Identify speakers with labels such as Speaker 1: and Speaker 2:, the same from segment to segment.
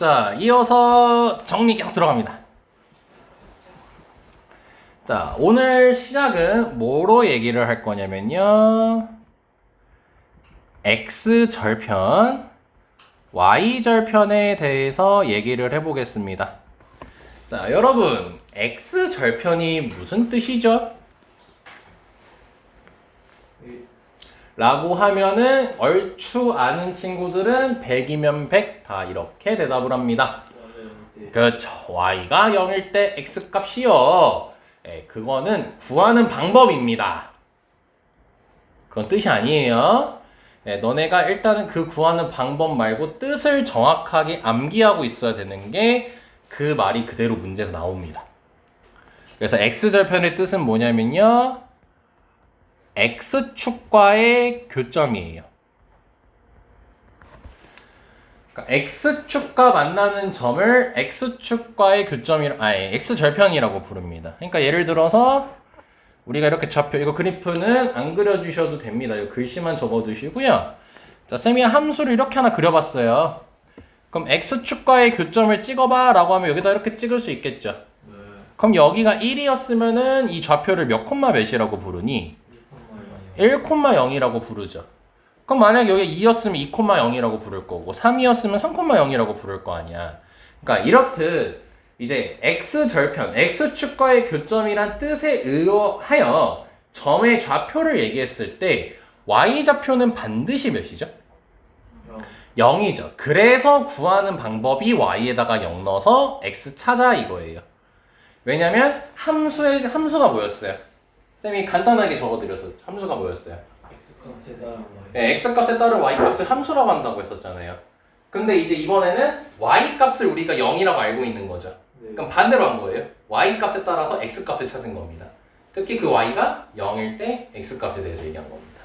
Speaker 1: 자, 이어서 정리 계속 들어갑니다. 자, 오늘 시작은 뭐로 얘기를 할 거냐면요. X절편, Y절편에 대해서 얘기를 해보겠습니다. 자, 여러분, X절편이 무슨 뜻이죠? 라고 하면은 얼추 아는 친구들은 100이면 100 다 이렇게 대답을 합니다. 그렇죠. Y가 0일 때 X값이요. 그거는 구하는 방법입니다. 그건 뜻이 아니에요. 너네가 일단은 그 구하는 방법 말고 뜻을 정확하게 암기하고 있어야 되는 게 그 말이 그대로 문제에서 나옵니다. 그래서 X절편의 뜻은 뭐냐면요. X축과의 교점이에요. 그러니까 X축과 만나는 점을 X축과의 X절편이라고 부릅니다. 그러니까 예를 들어서 우리가 이렇게 좌표, 이거 그래프는 안 그려주셔도 됩니다. 이 글씨만 적어두시고요. 자, 쌤이 함수를 이렇게 하나 그려봤어요. 그럼 X축과의 교점을 찍어봐 라고 하면 여기다 이렇게 찍을 수 있겠죠. 그럼 여기가 1이었으면은 이 좌표를 몇 콤마 몇이라고 부르니? 1,0이라고 부르죠. 그럼 만약에 여기 2였으면 2,0이라고 부를 거고 3이었으면 3,0이라고 부를 거 아니야. 그러니까 이렇듯 이제 X절편, X축과의 교점이란 뜻에 의하여 점의 좌표를 얘기했을 때 Y좌표는 반드시 몇이죠? 0이죠. 그래서 구하는 방법이 Y에다가 0 넣어서 X 찾아 이거예요. 왜냐면 함수가 뭐였어요? 쌤이 간단하게 적어드렸었죠. 함수가 뭐였어요?
Speaker 2: X값에 따른
Speaker 1: 네, X값에 따른 Y값을 함수라고 한다고 했었잖아요. 근데 이제 이번에는 Y값을 우리가 0이라고 알고 있는 거죠. 그럼 반대로 한 거예요. Y값에 따라서 X값을 찾은 겁니다. 특히 그 Y가 0일 때 X값에 대해서 얘기한 겁니다.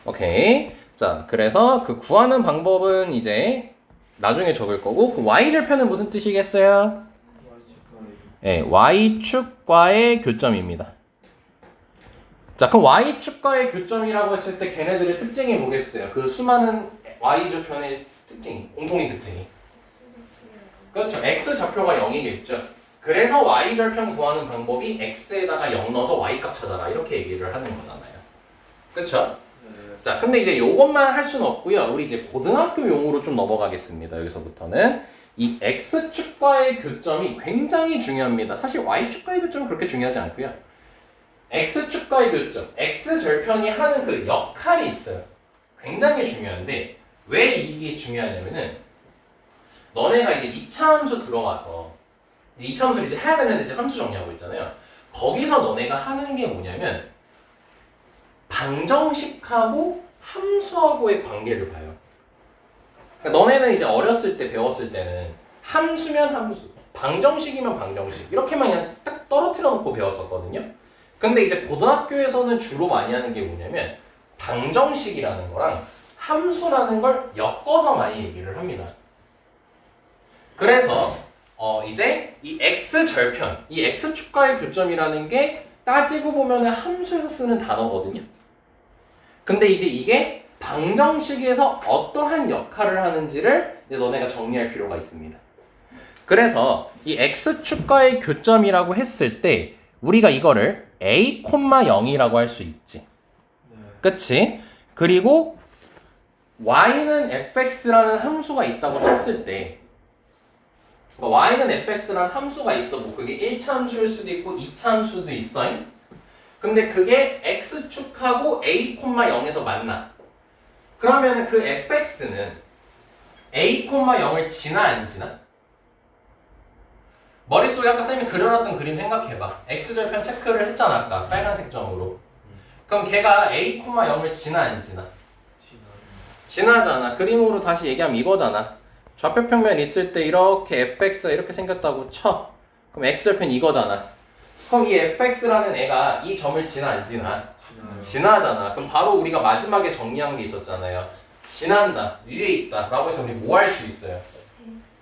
Speaker 1: 오케이. 자, 그래서 그 구하는 방법은 이제 나중에 적을 거고 그 Y절편은 무슨 뜻이겠어요? 네, Y축과의 교점입니다. 자, 그럼 Y축과의 교점이라고 했을 때 걔네들의 특징이 뭐겠어요? 그 수많은 Y절편의 특징, 공통인 특징이. 그렇죠. X좌표가 0이겠죠. 그래서 Y절편 구하는 방법이 X에다가 0 넣어서 Y값 찾아라. 이렇게 얘기를 하는 거잖아요. 그렇죠? 자, 근데 이제 요것만 할 수는 없고요. 우리 이제 고등학교 용어로 좀 넘어가겠습니다. 여기서부터는. 이 X축과의 교점이 굉장히 중요합니다. 사실 Y축과의 교점은 그렇게 중요하지 않고요. X축과의 교점, X절편이 하는 그 역할이 있어요. 굉장히 중요한데 왜 이게 중요하냐면은 너네가 이제 2차 함수 들어가서 2차 함수를 이제 해야 되는데 지금 함수 정리하고 있잖아요. 거기서 너네가 하는 게 뭐냐면 방정식하고 함수하고의 관계를 봐요. 그러니까 너네는 이제 어렸을 때 배웠을 때는 함수면 함수, 방정식이면 방정식 이렇게만 그냥 딱 떨어뜨려 놓고 배웠었거든요. 근데 이제 고등학교에서는 주로 많이 하는 게 뭐냐면 방정식이라는 거랑 함수라는 걸 엮어서 많이 얘기를 합니다. 그래서 이제 이 X절편, 이 X축과의 교점이라는 게 따지고 보면은 함수에서 쓰는 단어거든요. 근데 이제 이게 방정식에서 어떠한 역할을 하는지를 이제 너네가 정리할 필요가 있습니다. 그래서 이 X축과의 교점이라고 했을 때 우리가 이거를 A, 0이라고 할 수 있지. 그치? 그리고 Y는 fx라는 함수가 있다고 쳤을 때 그러니까 Y는 fx라는 함수가 있어. 뭐 그게 1차 함수일 수도 있고 2차 함수도 있어. 근데 그게 X축하고 A, 0에서 만나. 그러면 그 fx는 A, 0을 지나 안 지나? 머릿속에 아까 쌤이 그려놨던 그림 생각해봐. X절편 체크를 했잖아 아까 빨간색 점으로. 그럼 걔가 A, 0을 지나 안 지나? 지나잖아. 그림으로 다시 얘기하면 이거잖아. 좌표평면 있을 때 이렇게 fx가 이렇게 생겼다고 쳐. 그럼 X절편 이거잖아. 그럼 이 fx라는 애가 이 점을 지나 안 지나? 지나잖아. 그럼 바로 우리가 마지막에 정리한 게 있었잖아요. 지난다, 위에 있다 라고 해서 우리 뭐 할 수 있어요?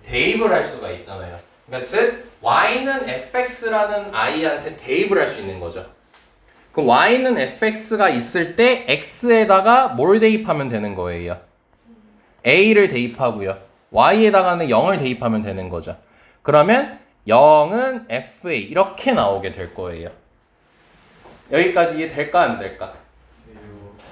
Speaker 1: 대입을 할 수가 있잖아요. 그러니까 즉 y는 fx라는 i한테 대입을 할 수 있는 거죠. 그럼 y는 fx가 있을 때 x에다가 뭘 대입하면 되는 거예요? a를 대입하고요. y에다가는 0을 대입하면 되는 거죠. 그러면 0은 fa 이렇게 나오게 될 거예요. 여기까지 이해될까 안 될까?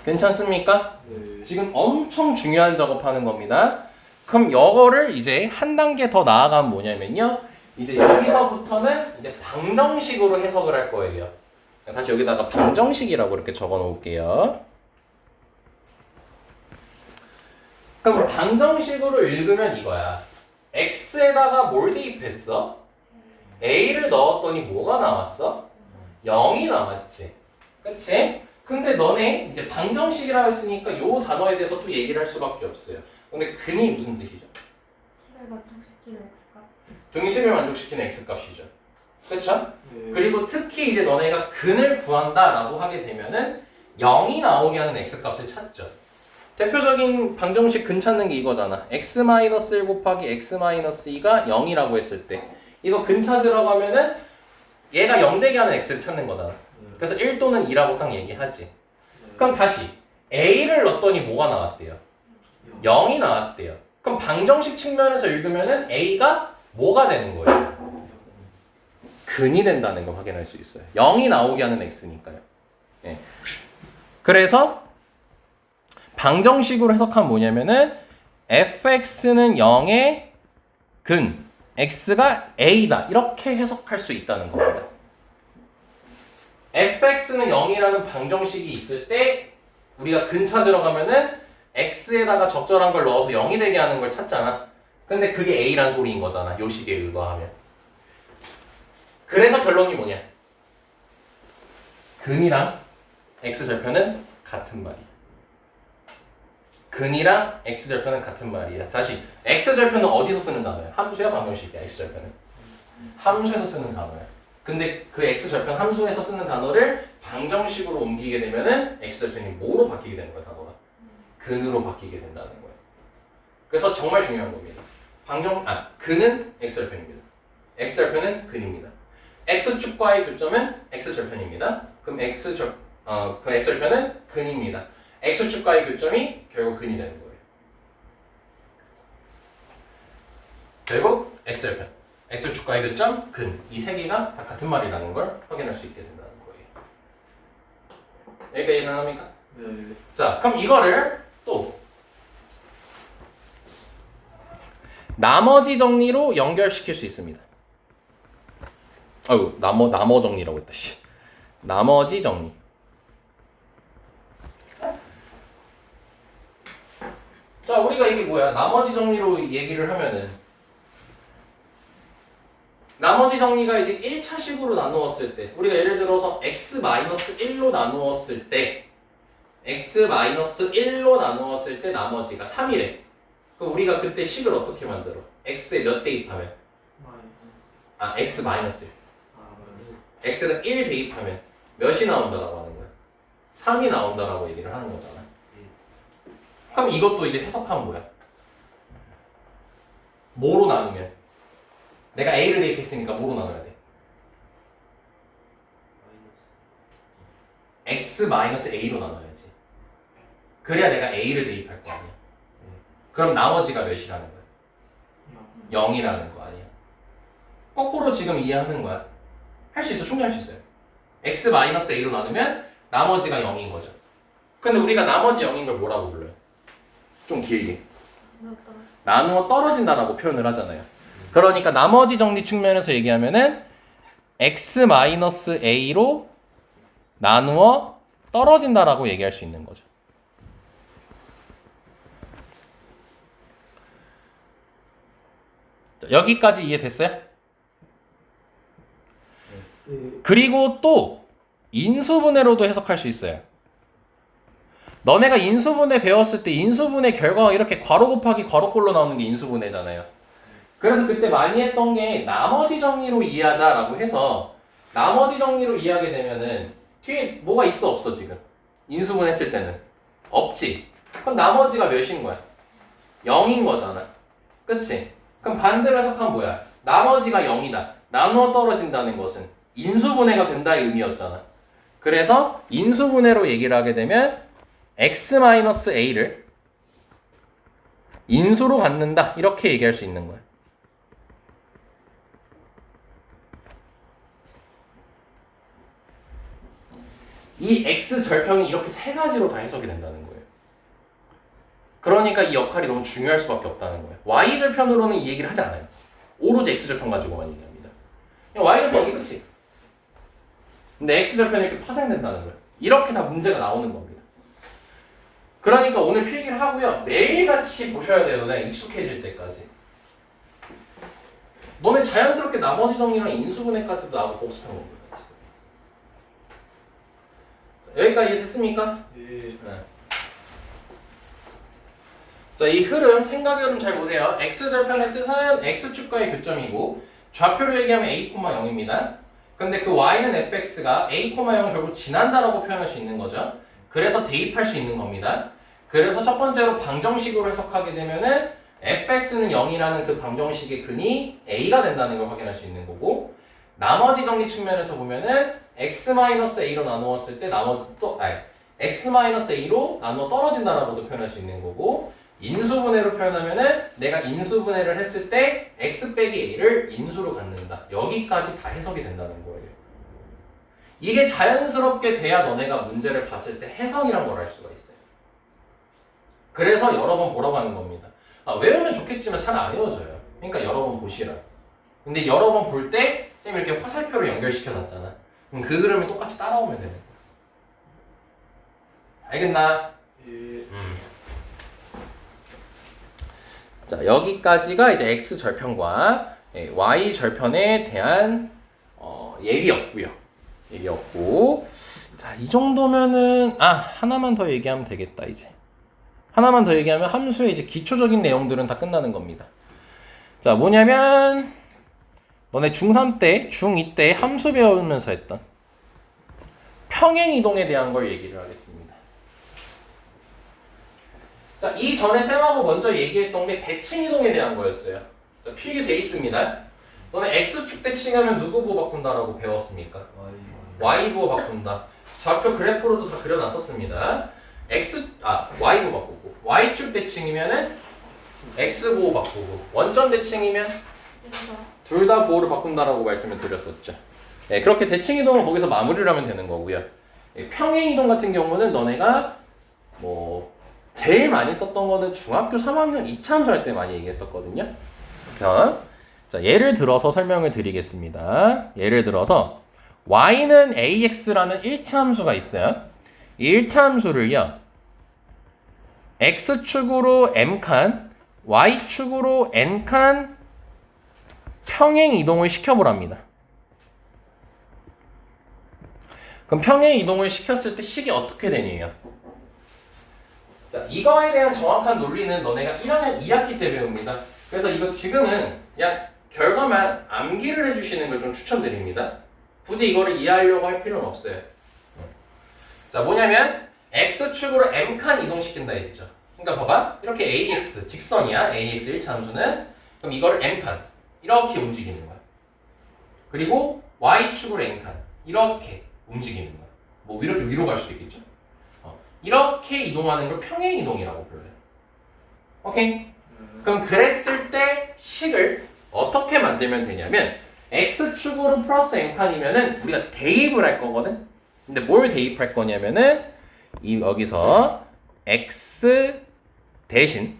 Speaker 1: 괜찮습니까?
Speaker 2: 네.
Speaker 1: 지금 엄청 중요한 작업하는 겁니다. 그럼 이거를 이제 한 단계 더 나아가면 뭐냐면요. 이제 여기서부터는 이제 방정식으로 해석을 할 거예요. 다시 여기다가 방정식이라고 이렇게 적어 놓을게요. 그럼 방정식으로 읽으면 이거야. x에다가 뭘 대입했어? a를 넣었더니 뭐가 나왔어? 0이 나왔지. 그치? 근데 너네 이제 방정식이라고 했으니까 요 단어에 대해서 또 얘기를 할 수밖에 없어요. 근데 근이 무슨 뜻이죠?
Speaker 3: 식을 만족시키는 x값.
Speaker 1: 등식을 만족시키는 x값이죠. 그쵸?
Speaker 2: 네.
Speaker 1: 그리고 특히 이제 너네가 근을 구한다라고 하게 되면은 0이 나오게 하는 x값을 찾죠. 대표적인 방정식 근 찾는 게 이거잖아. x-1 곱하기 x-2가 0이라고 했을 때 이거 근 찾으라고 하면은 얘가 0 되게 하는 x를 찾는 거잖아. 그래서 1 또는 2라고 딱 얘기하지. 그럼 다시 a를 넣었더니 뭐가 나왔대요? 0이 나왔대요. 그럼 방정식 측면에서 읽으면은 a가 뭐가 되는 거예요? 근이 된다는 걸 확인할 수 있어요. 0이 나오게 하는 x니까요. 예. 그래서 방정식으로 해석하면 뭐냐면은 fx는 0의 근, x가 a다 이렇게 해석할 수 있다는 겁니다. fx는 0이라는 방정식이 있을 때 우리가 근 찾으러 가면은 x에다가 적절한 걸 넣어서 0이 되게 하는 걸 찾잖아. 근데 그게 a란 소리인 거잖아. 요 식에 의거하면. 그래서 결론이 뭐냐? 근이랑 x절편은 같은 말이야. 근이랑 x절편은 같은 말이야. 다시 x절편은 어디서 쓰는 단어야? 함수야 방정식이야. x절편은 함수에서 쓰는 단어야. 근데 그 x절편 함수에서 쓰는 단어를 방정식으로 옮기게 되면은 x절편이 뭐로 바뀌게 되는 거야? 단어가 근으로 바뀌게 된다는 거야. 그래서 정말 중요한 겁니다. 근은 x절편입니다. x절편은 근입니다. x축과의 교점은 x절편입니다. 그럼 그 x절편은 근입니다. x축과의 교점이 결국 근이 되는 거예요. 결국 x절편, x축과의 교점, 근 이 세 개가 다 같은 말이라는 걸 확인할 수 있게 된다는 거예요. 여기까지 가능합니까?
Speaker 2: 네.
Speaker 1: 자, 그럼 이거를 또 나머지 정리로 연결시킬 수 있습니다. 아이고, 나머 정리라고 했다. 씨. 나머지 정리. 자, 우리가 이게 뭐야? 나머지 정리로 얘기를 하면은 나머지 정리가 이제 1차식으로 나누었을 때 우리가 예를 들어서 x-1로 나누었을 때 x-1로 나누었을 때 나머지가 3이래. 그럼 우리가 그때 식을 어떻게 만들어? x에 몇 대입하면? x 마이너스 1. x에다 1 대입하면 몇이 나온다라고 하는 거야? 3이 나온다라고 얘기를 하는 거잖아. 그럼 이것도 이제 해석하면 뭐야? 뭐로 나누면? 내가 a를 대입했으니까 뭐로 나눠야 돼? x-a로 나눠야지. 그래야 내가 a를 대입할 거 아니야. 그럼 나머지가 몇이라는 거야? 0이라는 거 아니야. 거꾸로 지금 이해하는 거야. 할 수 있어. 충분히 할 수 있어요. x-a로 나누면 나머지가 0인 거죠. 근데 우리가 나머지 0인 걸 뭐라고 불러요? 좀 길게. 나누어 떨어진다라고 표현을 하잖아요. 그러니까 나머지 정리 측면에서 얘기하면은 x-a로 나누어 떨어진다라고 얘기할 수 있는 거죠. 자, 여기까지 이해됐어요?
Speaker 2: 네.
Speaker 1: 그리고 또 인수분해로도 해석할 수 있어요. 너네가 인수분해 배웠을 때 인수분해 결과가 이렇게 괄호 곱하기 괄호꼴로 나오는 게 인수분해잖아요. 그래서 그때 많이 했던 게 나머지 정리로 이해하자라고 해서 나머지 정리로 이해하게 되면은 뒤에 뭐가 있어 없어 지금? 인수분해 했을 때는 없지. 그럼 나머지가 몇인 거야? 0인 거잖아. 그치? 그럼 반대로 해석하면 뭐야? 나머지가 0이다. 나누어 떨어진다는 것은 인수분해가 된다의 의미였잖아. 그래서 인수분해로 얘기를 하게 되면 x-a를 인수로 갖는다 이렇게 얘기할 수 있는 거야. 이 x 절편이 이렇게 세 가지로 다 해석이 된다는 거예요. 그러니까 이 역할이 너무 중요할 수밖에 없다는 거예요. y 절편으로는 이 얘기를 하지 않아요. 오로지 x 절편 가지고만 얘기합니다. 그냥 y 절편 이게 끝이. 근데 x 절편이 이렇게 파생된다는 거예요. 이렇게 다 문제가 나오는 겁니다. 그러니까 오늘 필기를 하고요. 매일같이 보셔야 돼요. 너네 익숙해질 때까지. 너네 자연스럽게 나머지 정리랑 인수분해까지도 나하고 복습한 겁니다. 여기까지 됐습니까? 네. 자, 이 흐름, 생각의 흐름 잘 보세요. x절편의 뜻은 x축과의 교점이고 좌표로 얘기하면 a, 0입니다. 근데 그 y는 fx가 a, 0을 결국 지난다라고 표현할 수 있는 거죠. 그래서 대입할 수 있는 겁니다. 그래서 첫 번째로 방정식으로 해석하게 되면은 fx는 0이라는 그 방정식의 근이 a가 된다는 걸 확인할 수 있는 거고, 나머지 정리 측면에서 보면은 x-a로 나누었을 때 x-a로 나누어 떨어진다라고도 표현할 수 있는 거고, 인수분해로 표현하면은 내가 인수분해를 했을 때 x 빼기 a를 인수로 갖는다. 여기까지 다 해석이 된다는 거예요. 이게 자연스럽게 돼야 너네가 문제를 봤을 때 해석이란 걸 알 수가 있어요. 그래서 여러 번 보라고 하는 겁니다. 외우면 좋겠지만 잘 안 외워져요. 그러니까 여러 번 보시라. 근데 여러 번 볼 때 쌤이 이렇게 화살표로 연결시켜 놨잖아. 그럼 그 그림을 똑같이 따라오면 되는 거야. 알겠나?
Speaker 2: 예.
Speaker 1: 자, 여기까지가 이제 x 절편과 y 절편에 대한 얘기였고요. 자, 이 정도면은 하나만 더 얘기하면 되겠다. 이제 하나만 더 얘기하면 함수의 이제 기초적인 내용들은 다 끝나는 겁니다. 자, 뭐냐면 너네 중3 때, 중2 때 함수 배우면서 했던 평행 이동에 대한 걸 얘기를 하겠습니다. 자, 이 전에 쌤하고 먼저 얘기했던 게 대칭 이동에 대한 거였어요. 자, 필기 돼 있습니다. 너네 x축 대칭하면 누구 부호 바꾼다라고 배웠습니까? y 부호 바꾼다. 좌표 그래프로도 다 그려놨었습니다. y 부호 바꾸고, y축 대칭이면은 x 부호 바꾸고, 원점 대칭이면 둘 다 부호를 바꾼다라고 말씀을 드렸었죠. 그렇게 대칭 이동은 거기서 마무리를 하면 되는 거고요. 평행 이동 같은 경우는 너네가 제일 많이 썼던 거는 중학교 3학년 2차 함수 할 때 많이 얘기했었거든요. 자, 예를 들어서 설명을 드리겠습니다. 예를 들어서 y는 ax라는 1차 함수가 있어요. 이 1차 함수를요, x축으로 m칸, y축으로 n칸 평행 이동을 시켜보랍니다. 그럼 평행 이동을 시켰을 때 식이 어떻게 되냐요? 자, 이거에 대한 정확한 논리는 너네가 1학년 2학기 때 배웁니다. 그래서 이거 지금은 그냥 결과만 암기를 해주시는 걸 좀 추천드립니다. 굳이 이거를 이해하려고 할 필요는 없어요. 자, 뭐냐면 x축으로 m칸 이동시킨다 했죠. 그러니까 봐봐, 이렇게 ax 직선이야. ax 1차 함수는. 그럼 이거를 m칸 이렇게 움직이는 거야. 그리고 y축으로 n칸 이렇게 움직이는 거야. 뭐 이렇게 위로 갈 수도 있겠죠. 이렇게 이동하는 걸 평행 이동이라고 불러요. 오케이? 그럼 그랬을 때 식을 어떻게 만들면 되냐면 x축으로 플러스 n칸이면은 우리가 대입을 할 거거든. 근데 뭘 대입할 거냐면은 여기서 x 대신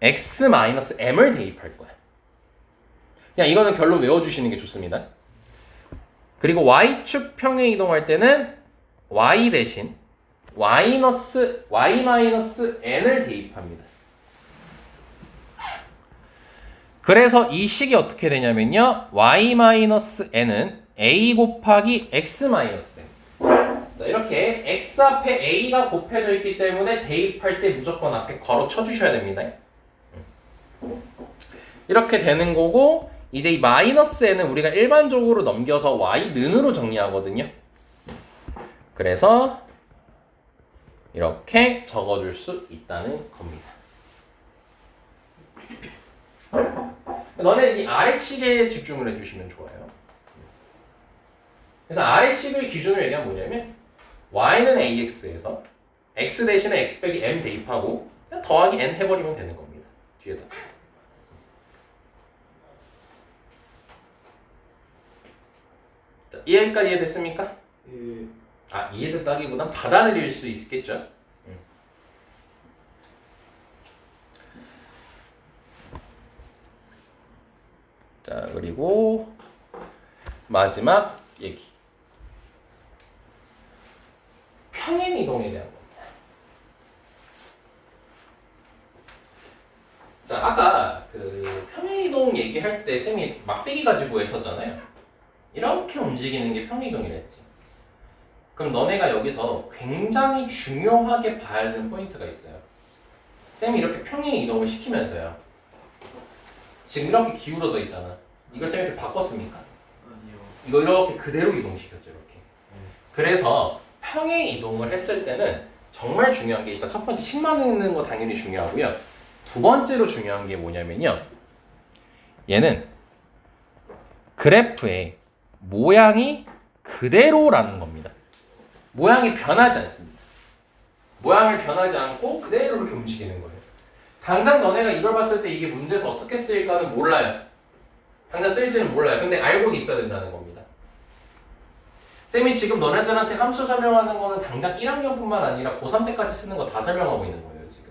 Speaker 1: x-m을 대입할 거야. 그냥 이거는 결론 외워주시는 게 좋습니다. 그리고 y축 평행 이동할 때는 y 대신 y-n을 대입합니다. 그래서 이 식이 어떻게 되냐면요, y-n은 a 곱하기 x-n. 자, 이렇게 x 앞에 a가 곱해져 있기 때문에 대입할 때 무조건 앞에 괄호 쳐주셔야 됩니다. 이렇게 되는 거고, 이제 이 마이너스 n은 우리가 일반적으로 넘겨서 y는으로 정리하거든요. 그래서 이렇게 적어줄 수 있다는 겁니다. 너네 이 아래식에 집중을 해주시면 좋아요. 그래서 아래식을 기준으로 얘기하면 뭐냐면 y는 ax에서 x 대신에 x 빼기 m 대입하고 그냥 더하기 n 해버리면 되는 겁니다. 뒤에다. 자, 이해까지 이해됐습니까?
Speaker 2: 예.
Speaker 1: 아, 이해됐다기보단 받아들일 수 있겠죠? 자, 그리고 마지막 얘기. 평행 이동에 대한 겁니다. 자, 아까 그 평행 이동 얘기할 때 쌤이 막대기 가지고 했었잖아요. 이렇게 움직이는 게 평행 이동이랬지. 그럼 너네가 여기서 굉장히 중요하게 봐야 되는 포인트가 있어요. 쌤이 이렇게 평행 이동을 시키면서요. 지금 이렇게 기울어져 있잖아. 이걸 쌤이 이렇게 바꿨습니까?
Speaker 2: 아니요.
Speaker 1: 이거 이렇게 그대로 이동시켰죠, 이렇게. 그래서 평행 이동을 했을 때는 정말 중요한 게 일단 첫 번째 식만하는 거 당연히 중요하고요. 두 번째로 중요한 게 뭐냐면요. 얘는 그래프의 모양이 그대로라는 겁니다. 모양이 변하지 않습니다. 모양을 변하지 않고 그대로 이렇게 움직이는 거예요. 당장 너네가 이걸 봤을 때 이게 문제에서 어떻게 쓰일까는 몰라요. 당장 쓸지는 몰라요. 근데 알고는 있어야 된다는 겁니다. 쌤이 지금 너네들한테 함수 설명하는 거는 당장 1학년뿐만 아니라 고3 때까지 쓰는 거 다 설명하고 있는 거예요, 지금.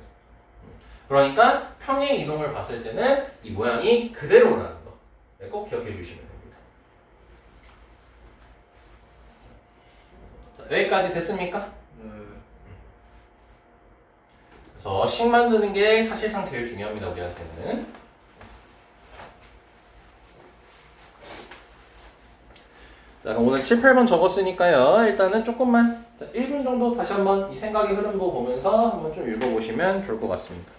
Speaker 1: 그러니까 평행 이동을 봤을 때는 이 모양이 그대로라는 거. 네, 꼭 기억해 주시면 됩니다. 자, 여기까지 됐습니까?
Speaker 2: 네.
Speaker 1: 그래서 식 만드는 게 사실상 제일 중요합니다, 우리한테는. 자, 그럼 오늘 7, 8번 적었으니까요. 일단은 조금만 1분 정도 다시 한번 이 생각의 흐름도 보면서 한번 좀 읽어보시면 좋을 것 같습니다.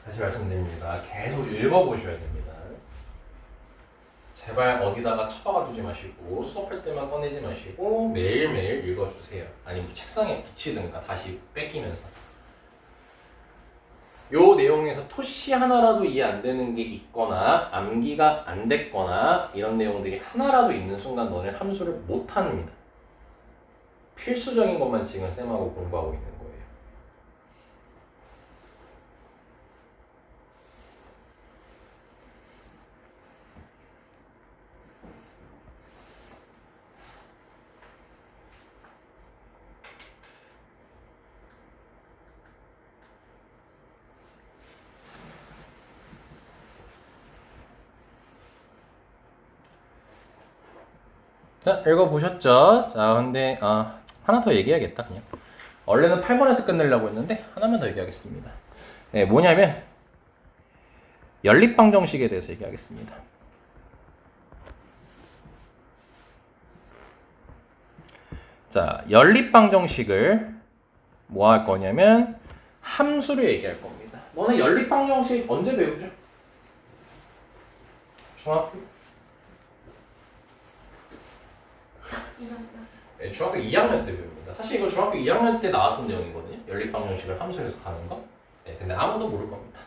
Speaker 1: 다시 말씀드립니다. 계속 읽어보셔야 됩니다. 제발 어디다가 처박아 주지 마시고 수업할 때만 꺼내지 마시고 매일매일 읽어주세요. 아니면 책상에 붙이든가 다시 뺏기면서. 요 내용에서 토시 하나라도 이해 안 되는 게 있거나 암기가 안 됐거나 이런 내용들이 하나라도 있는 순간 너네 함수를 못 합니다. 필수적인 것만 지금 쌤하고 공부하고 있는 거예요. 자, 읽어보셨죠? 자, 근데 하나 더 얘기해야겠다, 그냥. 원래는 8번에서 끝내려고 했는데 하나만 더 얘기하겠습니다. 네, 뭐냐면 연립방정식에 대해서 얘기하겠습니다. 자, 연립방정식을 뭐 할 거냐면 함수를 얘기할 겁니다. 너네 연립방정식 언제 배우죠? 중학교? 네, 중학교 2학년 때 배웁니다. 사실 이거 중학교 2학년 때 나왔던 내용이거든요. 연립방정식을 함수에서 가는 거. 네, 근데 아무도 모를 겁니다.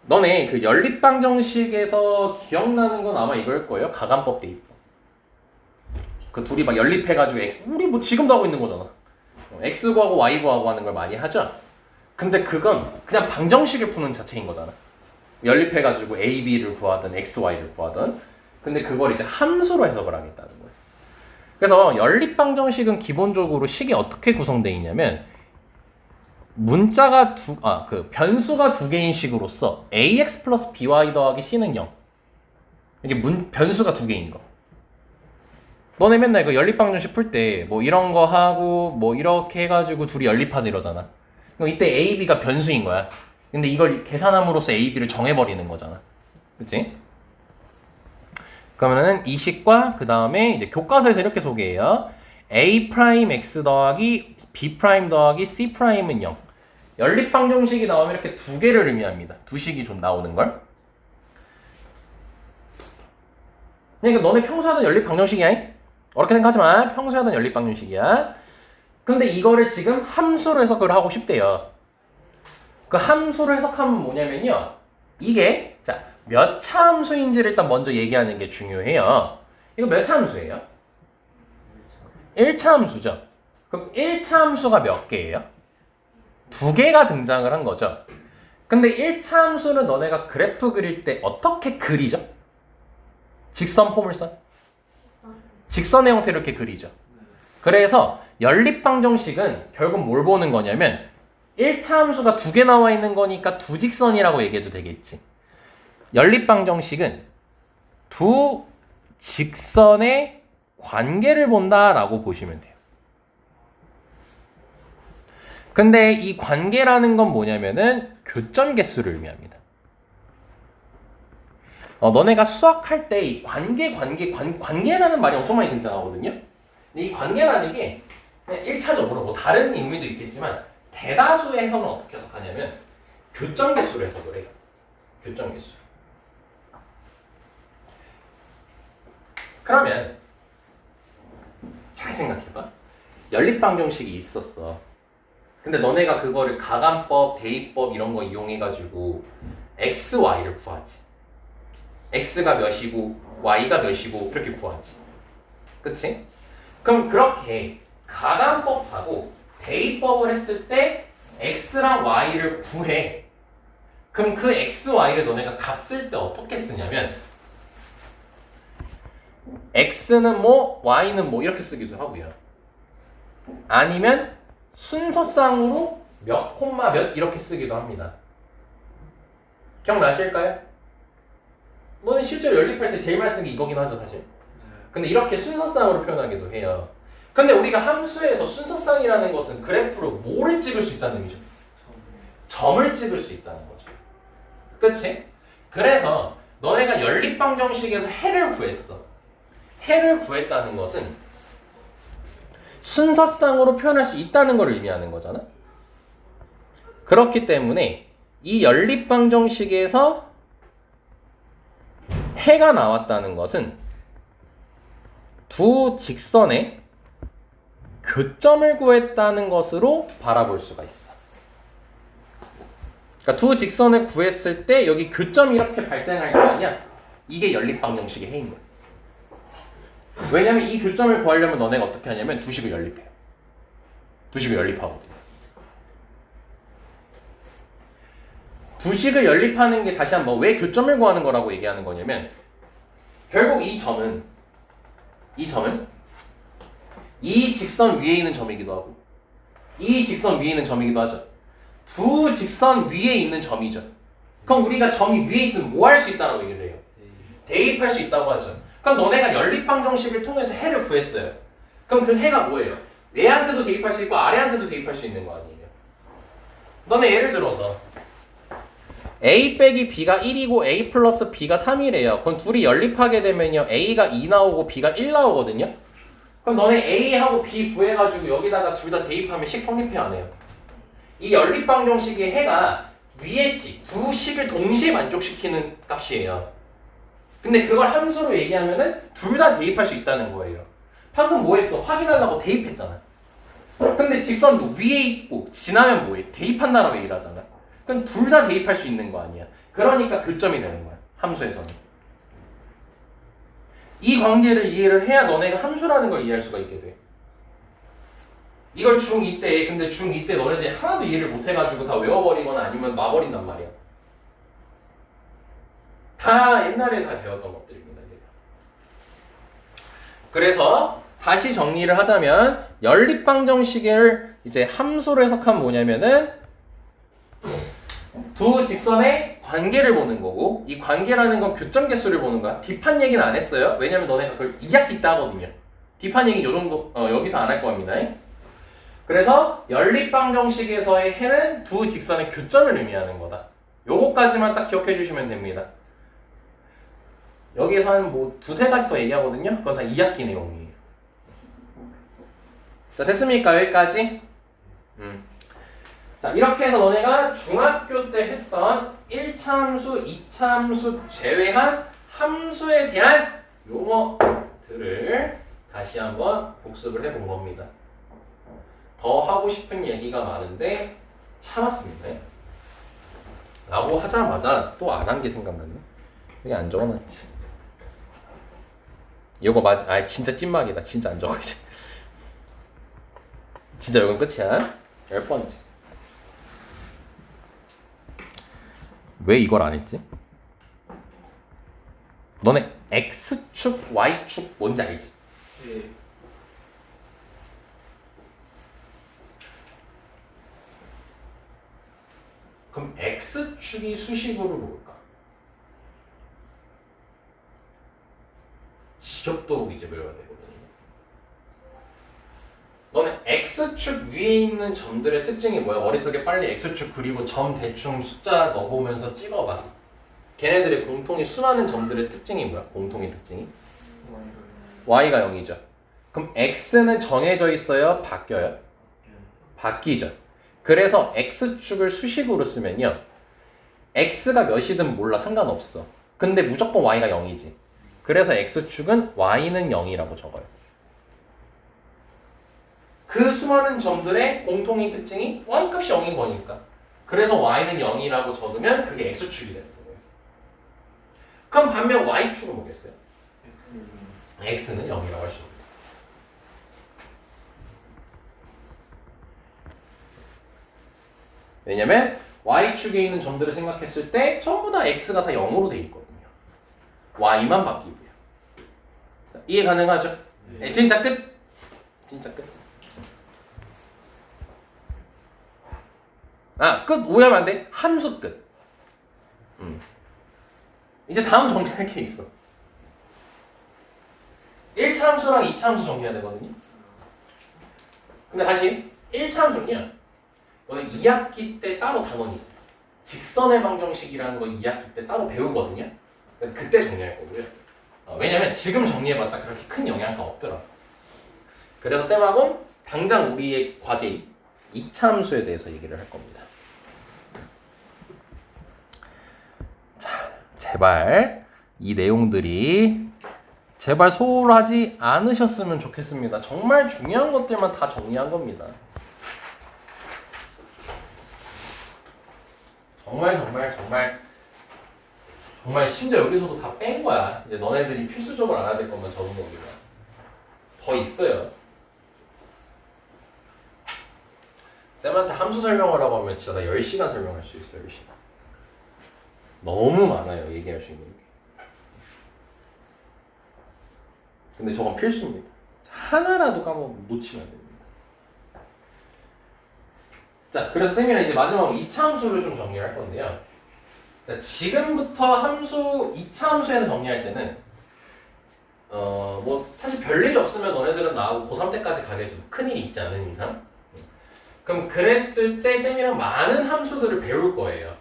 Speaker 1: 너네 그 연립방정식에서 기억나는 건 아마 이걸 거예요. 가간법 대입법. 그 둘이 막 연립해가지고 x, 우리 뭐 지금도 하고 있는 거잖아. x 구하고 y 구하고 하는 걸 많이 하죠. 근데 그건 그냥 방정식을 푸는 자체인 거잖아. 연립해가지고 a, b를 구하든 x, y를 구하든. 근데 그걸 이제 함수로 해석을 하겠다는 거예요. 그래서 연립방정식은 기본적으로 식이 어떻게 구성되어 있냐면 문자가 그 변수가 두 개인 식으로서 ax 플러스 by 더하기 c는 0. 이게 변수가 두 개인 거. 너네 맨날 그 연립방정식 풀 때 뭐 이런 거 하고 뭐 이렇게 해가지고 둘이 연립하자 이러잖아. 그럼 이때 a, b가 변수인 거야. 근데 이걸 계산함으로써 a, b를 정해버리는 거잖아. 그치? 그러면은 이 식과 그 다음에 이제 교과서에서 이렇게 소개해요. a 프라임 x 더하기 b 프라임 더하기 c 프라임은 0. 연립방정식이 나오면 이렇게 두 개를 의미합니다. 두 식이 좀 나오는 걸. 그러니까 너네 평소 하던 연립방정식이야. 어렵게 생각하지 마. 평소 하던 연립방정식이야. 근데 이거를 지금 함수로 해석을 하고 싶대요. 그 함수로 해석하면 뭐냐면요. 이게 자, 몇 차 함수인지를 일단 먼저 얘기하는 게 중요해요. 이거 몇 차 함수예요? 1차 함수죠. 그럼 1차 함수가 몇 개예요? 2개가 등장을 한 거죠. 근데 1차 함수는 너네가 그래프 그릴 때 어떻게 그리죠? 직선 포물선? 직선의 형태로 이렇게 그리죠. 그래서 연립방정식은 결국 뭘 보는 거냐면 1차 함수가 2개 나와 있는 거니까 두 직선이라고 얘기해도 되겠지. 연립방정식은 두 직선의 관계를 본다라고 보시면 돼요. 근데 이 관계라는 건 뭐냐면은 교점 개수를 의미합니다. 너네가 수학할 때 이 관계라는 말이 엄청 많이 등장하거든요. 근데 이 관계라는 게 그냥 1차적으로 뭐 다른 의미도 있겠지만 대다수의 해석은 어떻게 해석하냐면 교점 개수로 해석을 해요. 교점 개수. 그러면 잘 생각해봐. 연립방정식이 있었어. 근데 너네가 그거를 가감법, 대입법 이런 거 이용해가지고 x, y를 구하지. x가 몇이고 y가 몇이고 이렇게 구하지. 그치? 그럼 그렇게 가감법하고 대입법을 했을 때 x랑 y를 구해. 그럼 그 x, y를 너네가 값 쓸 때 어떻게 쓰냐면 x는 뭐, y는 뭐 이렇게 쓰기도 하고요. 아니면 순서상으로 몇 콤마 몇 이렇게 쓰기도 합니다. 기억나실까요? 너는 실제로 연립할 때 제일 많이 쓰는 게 이거긴 하죠, 사실. 근데 이렇게 순서상으로 표현하기도 해요. 근데 우리가 함수에서 순서상이라는 것은 그래프로 뭐를 찍을 수 있다는 의미죠? 점을 찍을 수 있다는 거죠. 그치? 그래서 너네가 연립방정식에서 해를 구했어. 해를 구했다는 것은 순서상으로 표현할 수 있다는 걸 의미하는 거잖아. 그렇기 때문에 이 연립방정식에서 해가 나왔다는 것은 두 직선의 교점을 구했다는 것으로 바라볼 수가 있어. 그러니까 두 직선을 구했을 때 여기 교점이 이렇게 발생할 거 아니야? 이게 연립방정식의 해인 거야. 왜냐면 이 교점을 구하려면 너네가 어떻게 하냐면 두 식을 연립해요. 두 식을 연립하거든요. 두 식을 연립하는 게 다시 한번 왜 교점을 구하는 거라고 얘기하는 거냐면 결국 이 점은 이 직선 위에 있는 점이기도 하고 이 직선 위에 있는 점이기도 하죠. 두 직선 위에 있는 점이죠. 그럼 우리가 점이 위에 있으면 뭐 할 수 있다고 얘기를 해요? 대입할 수 있다고 하죠. 그럼 너네가 연립방정식을 통해서 해를 구했어요. 그럼 그 해가 뭐예요? 얘한테도 대입할 수 있고 아래한테도 대입할 수 있는 거 아니에요? 너네 예를 들어서 a 빼기 b가 1이고 a 플러스 b가 3이래요. 그럼 둘이 연립하게 되면요 a가 2 나오고 b가 1 나오거든요. 그럼 너네 a하고 b 구해가지고 여기다가 둘 다 대입하면 식 성립해 안 해요? 이 연립방정식의 해가 위의 식, 두 식을 동시에 만족시키는 값이에요. 근데 그걸 함수로 얘기하면은 둘 다 대입할 수 있다는 거예요. 방금 뭐 했어? 확인하려고 대입했잖아. 근데 직선도 위에 있고 지나면 뭐해? 대입한다라고 얘기를 하잖아. 그럼 둘 다 대입할 수 있는 거 아니야. 그러니까 교점이 되는 거야. 함수에서는. 이 관계를 이해를 해야 너네가 함수라는 걸 이해할 수가 있게 돼. 이걸 중2 때, 근데 중2 때 너네들이 하나도 이해를 못 해가지고 다 외워버리거나 아니면 놔버린단 말이야. 다 옛날에 다 배웠던 것들입니다. 그래서 다시 정리를 하자면 연립방정식을 이제 함수로 해석하면 뭐냐면은 두 직선의 관계를 보는 거고 이 관계라는 건 교점 개수를 보는 거야. 뒷판 얘기는 안 했어요. 왜냐면 너네가 그걸 2학기 때 하거든요. 뒷판 얘기는 요 정도 여기서 안 할 겁니다. 그래서 연립방정식에서의 해는 두 직선의 교점을 의미하는 거다. 요거까지만 딱 기억해 주시면 됩니다. 여기에서 한 뭐 두세 가지 더 얘기하거든요. 그건 다 2학기 내용이에요. 자, 됐습니까? 여기까지? 자, 이렇게 해서 너네가 중학교 때 했던 1차 함수, 2차 함수 제외한 함수에 대한 용어들을 다시 한번 복습을 해본 겁니다. 더 하고 싶은 얘기가 많은데 참았습니다. 라고 하자마자 또 안 한 게 생각났네. 여기 안 적어놨지. 이거 맞아. 아 진짜 찐막이다. 진짜 안 적어 이제. 진짜 이건 끝이야. 10번째. 왜 이걸 안 했지? 너네 X축, Y축 뭔지 알지?
Speaker 2: 네.
Speaker 1: 그럼 X축이 수식으로 뭘까? 지겹도록 이제 외워야 되거든요. 너네 X축 위에 있는 점들의 특징이 뭐야? 머릿속에 빨리 X축 그리고 점 대충 숫자 넣어보면서 찍어봐. 걔네들의 공통이 수많은 점들의 특징이 뭐야? 공통의 특징이? Y가 0이죠. 그럼 X는 정해져 있어요? 바뀌어요? 바뀌죠. 그래서 X축을 수식으로 쓰면요. X가 몇이든 몰라 상관없어. 근데 무조건 Y가 0이지. 그래서 X축은 Y는 0이라고 적어요. 그 수많은 점들의 공통의 특징이 Y값이 0인 거니까. 그래서 Y는 0이라고 적으면 그게 X축이 되는 거예요. 그럼 반면 Y축은 뭐겠어요? X는 0이라고 할 수 있습니다. 왜냐면 Y축에 있는 점들을 생각했을 때 전부 다 X가 다 0으로 돼 있거든요. Y만 바뀌고요. 이해 가능하죠? 네. 진짜 끝? 진짜 끝? 아, 끝 오해하면 안 돼. 함수 끝. 이제 다음 정리할 게 있어. 1차 함수랑 2차 함수 정리해야 되거든요. 근데 다시 1차 함수는요. 너는 2학기 때 따로 단원이 있어요. 직선의 방정식이라는 거 2학기 때 따로 배우거든요. 그래서 그때 정리할 거고요. 왜냐면 지금 정리해봤자 그렇게 큰 영향가 없더라. 그래서 쌤하고 당장 우리의 과제인 2차 함수에 대해서 얘기를 할 겁니다. 자, 제발 이 내용들이 제발 소홀하지 않으셨으면 좋겠습니다. 정말 중요한 것들만 다 정리한 겁니다. 정말 심지어 여기서도 다 뺀 거야. 이제 너네들이 필수적으로 알아야 될 것만 적은 겁니다. 더 있어요. 쌤한테 함수 설명하라고 하면 진짜 나 10시간 설명할 수 있어요. 10시간. 너무 많아요. 얘기할 수 있는 게. 근데 저건 필수입니다. 하나라도 놓치면 안 됩니다. 자, 그래서 쌤이랑 이제 마지막으로 2차 함수를 좀 정리할 건데요. 자, 지금부터 함수 2차 함수에서 정리할 때는 뭐 사실 별일이 없으면 너네들은 나하고 고3 때까지 가게 좀 큰일이 있지 않은 이상 그럼 그랬을 때 쌤이랑 많은 함수들을 배울 거예요.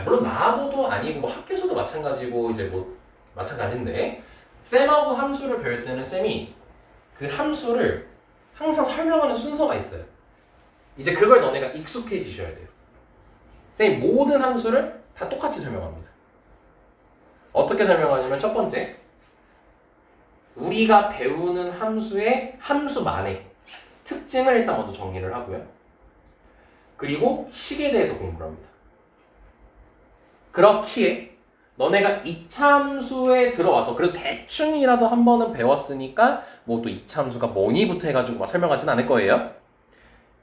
Speaker 1: 물론 나하고도 아니고 뭐 학교에서도 마찬가지고 이제 뭐 마찬가지인데 쌤하고 함수를 배울 때는 쌤이 그 함수를 항상 설명하는 순서가 있어요. 이제 그걸 너네가 익숙해지셔야 돼요. 쌤이 모든 함수를 다 똑같이 설명합니다. 어떻게 설명하냐면 첫 번째, 우리가 배우는 함수의 함수만의 특징을 일단 먼저 정리를 하고요. 그리고 식에 대해서 공부를 합니다. 그렇기에 너네가 2차 함수에 들어와서 그래도 대충이라도 한 번은 배웠으니까 뭐 또 2차 함수가 뭐니부터 해가지고 막 설명하진 않을 거예요.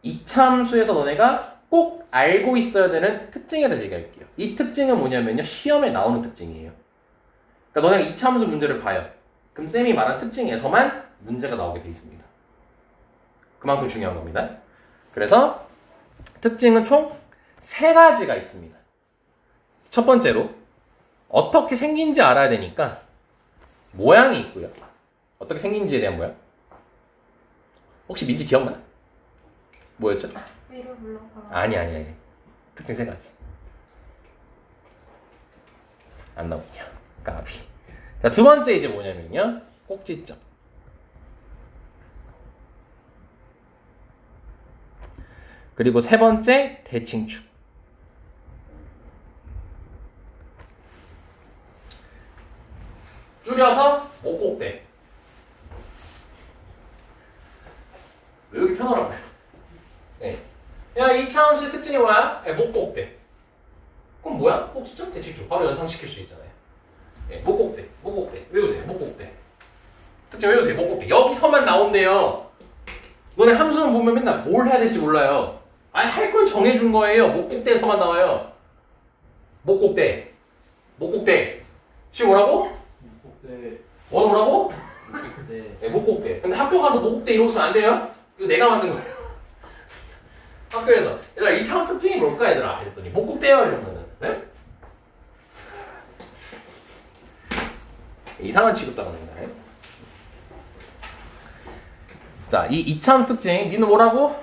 Speaker 1: 2차 함수에서 너네가 꼭 알고 있어야 되는 특징에 대해서 얘기할게요. 이 특징은 뭐냐면요. 시험에 나오는 특징이에요. 그러니까 너네가 2차 함수 문제를 봐요. 그럼 쌤이 말한 특징에서만 문제가 나오게 돼 있습니다. 그만큼 중요한 겁니다. 그래서 특징은 총 3가지가 있습니다. 첫 번째로 어떻게 생긴지 알아야 되니까 모양이 있고요. 어떻게 생긴지에 대한 모양. 혹시 민지 기억나? 뭐였죠?
Speaker 3: 위로 불러봐.
Speaker 1: 아니. 특징 3가지. 안 나오군요. 까비. 자, 두 번째 이제 뭐냐면요. 꼭지점. 그리고 세 번째 대칭축. 줄여서 목곡대. 왜 여기 편하라고요? 네. 야, 2차 함수의 특징이 뭐야? 목곡대. 뭐야? 꼭지점 대칭축 바로 연상시킬 수 있잖아요. 예, 목곡대 외우세요. 목곡대 특징 외우세요. 목곡대 여기서만 나온대요. 너네 함수는 보면 맨날 뭘 해야 될지 몰라요. 아니 할 걸 정해준 거예요. 목곡대에서만 나와요. 목곡대 지금 뭐라고?
Speaker 2: 네.
Speaker 1: 뭐라고?
Speaker 2: 네.
Speaker 1: 네, 목곡대. 근데 학교 가서 목곡대 이러고 있으면 안 돼요? 이거 내가 만든 거예요. 학교에서 얘들아 이 차원 특징이 뭘까 얘들아? 이랬더니 목곡대요 이러면은 네? 이상한 취급당합니다. 자, 이 2차원 특징 민우 뭐라고?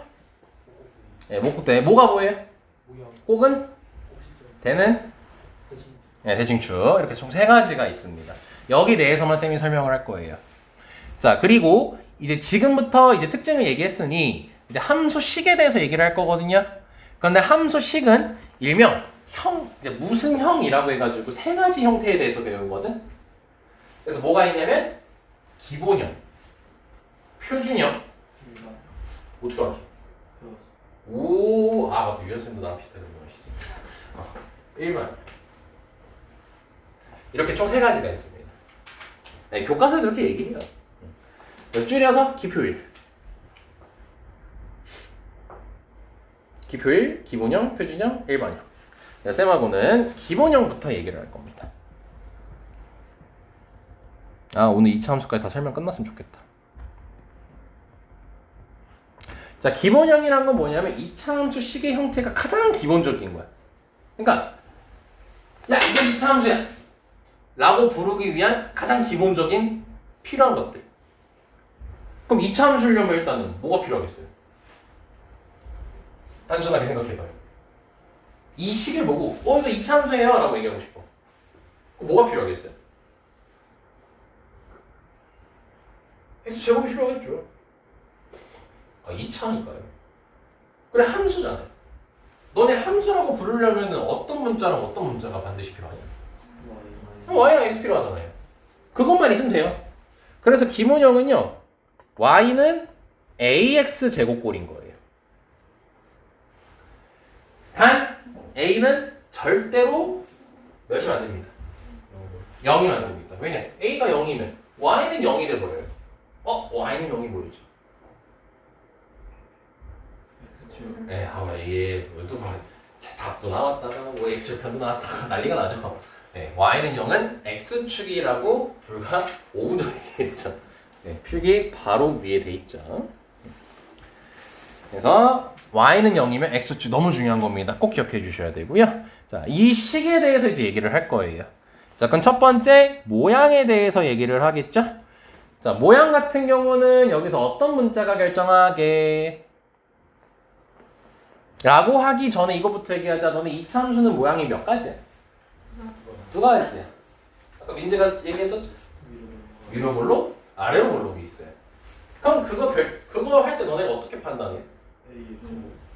Speaker 1: 네, 목곡대 뭐가 뭐예요?
Speaker 2: 모형.
Speaker 1: 꼭은?
Speaker 2: 꼭지점.
Speaker 1: 대는?
Speaker 2: 대칭.
Speaker 1: 네, 대칭축 이렇게 총 3가지가 있습니다. 여기 대해서만 쌤이 설명을 할 거예요. 자, 그리고 이제 지금부터 이제 특징을 얘기했으니 이제 함수식에 대해서 얘기를 할 거거든요. 그런데 함수식은 일명 이제 무슨 형이라고 해가지고 3가지 형태에 대해서 배우거든. 그래서 뭐가 있냐면 기본형, 표준형. 어떻게 알았어?
Speaker 2: 배웠어.
Speaker 1: 맞다. 유연쌤도 나랑 비슷하게 배우시지. 1번. 이렇게 총 3가지가 있습니다. 네, 교과서에도 이렇게 얘기해요. 줄여서 기표일. 기표일, 기본형, 표준형, 일반형. 쌤하고는 기본형부터 얘기를 할 겁니다. 오늘 2차 함수까지 다 설명 끝났으면 좋겠다. 자, 기본형이란 건 뭐냐면 2차 함수 식의 형태가 가장 기본적인 거야. 그러니까 야, 이건 2차 함수야 라고 부르기 위한 가장 기본적인 필요한 것들. 그럼 2차 함수려면 일단은 뭐가 필요하겠어요? 단순하게 생각해봐요. 이 식을 보고 이거 2차 함수예요 라고 얘기하고 싶어. 그럼 뭐가 필요하겠어요? x 제곱이 필요하겠죠. 2차니까요. 그래, 함수잖아요. 너네 함수라고 부르려면 어떤 문자랑 어떤 문자가 반드시 필요하냐? y랑 x 필요하잖아요. 그것만 있으면 돼요. 그래서 기본형은요, y는 ax 제곱꼴인 거예요. 단 a는 절대로 몇이면 안 됩니다. 0이면 안 됩니다. 왜냐? a가 0이면 y는 0이 돼버려요. y는 0이 뭐였죠? 네, 또 답도 나왔다가 뭐 x절편도 나왔다가 난리가 나죠. 네, y는 0은 x축이라고 불과 5분 전에 얘기했죠. 네, 필기 바로 위에 돼 있죠. 그래서 y는 0이면 x축 너무 중요한 겁니다. 꼭 기억해 주셔야 되고요. 자, 이 식에 대해서 이제 얘기를 할 거예요. 자, 그럼 첫 번째 모양에 대해서 얘기를 하겠죠. 자, 모양 같은 경우는 여기서 어떤 문자가 결정하게 라고 하기 전에 이거부터 얘기하자. 너네 2차 함수는 모양이 몇 가지야? 2가지야. 아까 민재가 얘기했었죠? 위로 볼록, 아래로 볼록이 있어요. 그럼 그거 할 때 너네가 어떻게 판단해?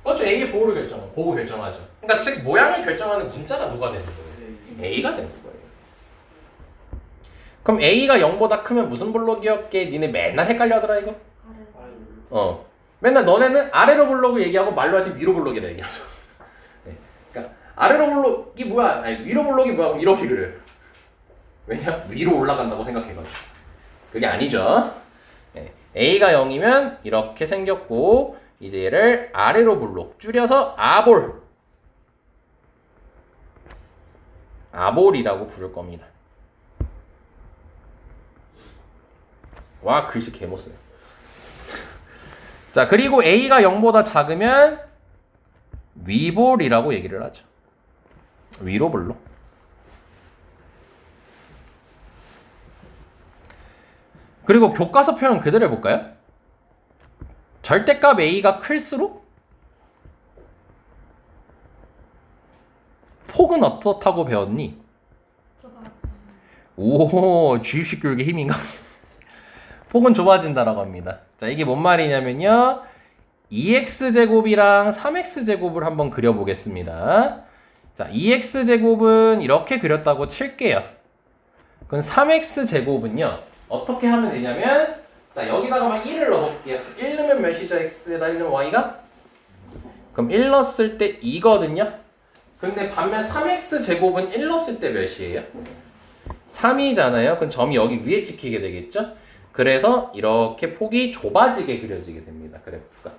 Speaker 1: 그렇죠. A의 보호를 보고 결정하죠. 그러니까 즉 모양을 결정하는 문자가 누가 되는 거예요? A가 되는 거예요. 그럼 A가 0보다 크면 무슨 볼록이었게? 니네 맨날 헷갈려 하더라 이거? 맨날 너네는 아래로 볼록을 얘기하고 말로 할 때 위로 볼록이라 얘기하죠. 네. 그러니까 아래로 볼록이 뭐야? 아니 위로 볼록이 뭐야? 그럼 이렇게 그려요. 왜냐? 위로 올라간다고 생각해가지고. 그게 아니죠. 네. A가 0이면 이렇게 생겼고 이제 얘를 아래로 볼록 줄여서 아볼이라고 부를 겁니다. 와, 글씨 개못써요. 자, 그리고 A가 0보다 작으면 위볼이라고 얘기를 하죠. 위로 볼록. 그리고 교과서 표현 그대로 해볼까요? 절대값 A가 클수록 폭은 어떻다고 배웠니? 오, 주입식 교육의 힘인가? 폭은 좁아진다라고 합니다. 자, 이게 뭔 말이냐면요. 2x제곱이랑 3x제곱을 한번 그려보겠습니다. 자, 2x제곱은 이렇게 그렸다고 칠게요. 그럼 3x제곱은요. 어떻게 하면 되냐면 자, 여기다가만 1을 넣어볼게요. 1 넣으면 몇이죠? x에다 1 넣으면 y가? 그럼 1 넣었을 때 2거든요. 근데 반면 3x 제곱은 1 넣었을 때 몇이에요? 3이잖아요. 그럼 점이 여기 위에 찍히게 되겠죠? 그래서 이렇게 폭이 좁아지게 그려지게 됩니다. 그래프가.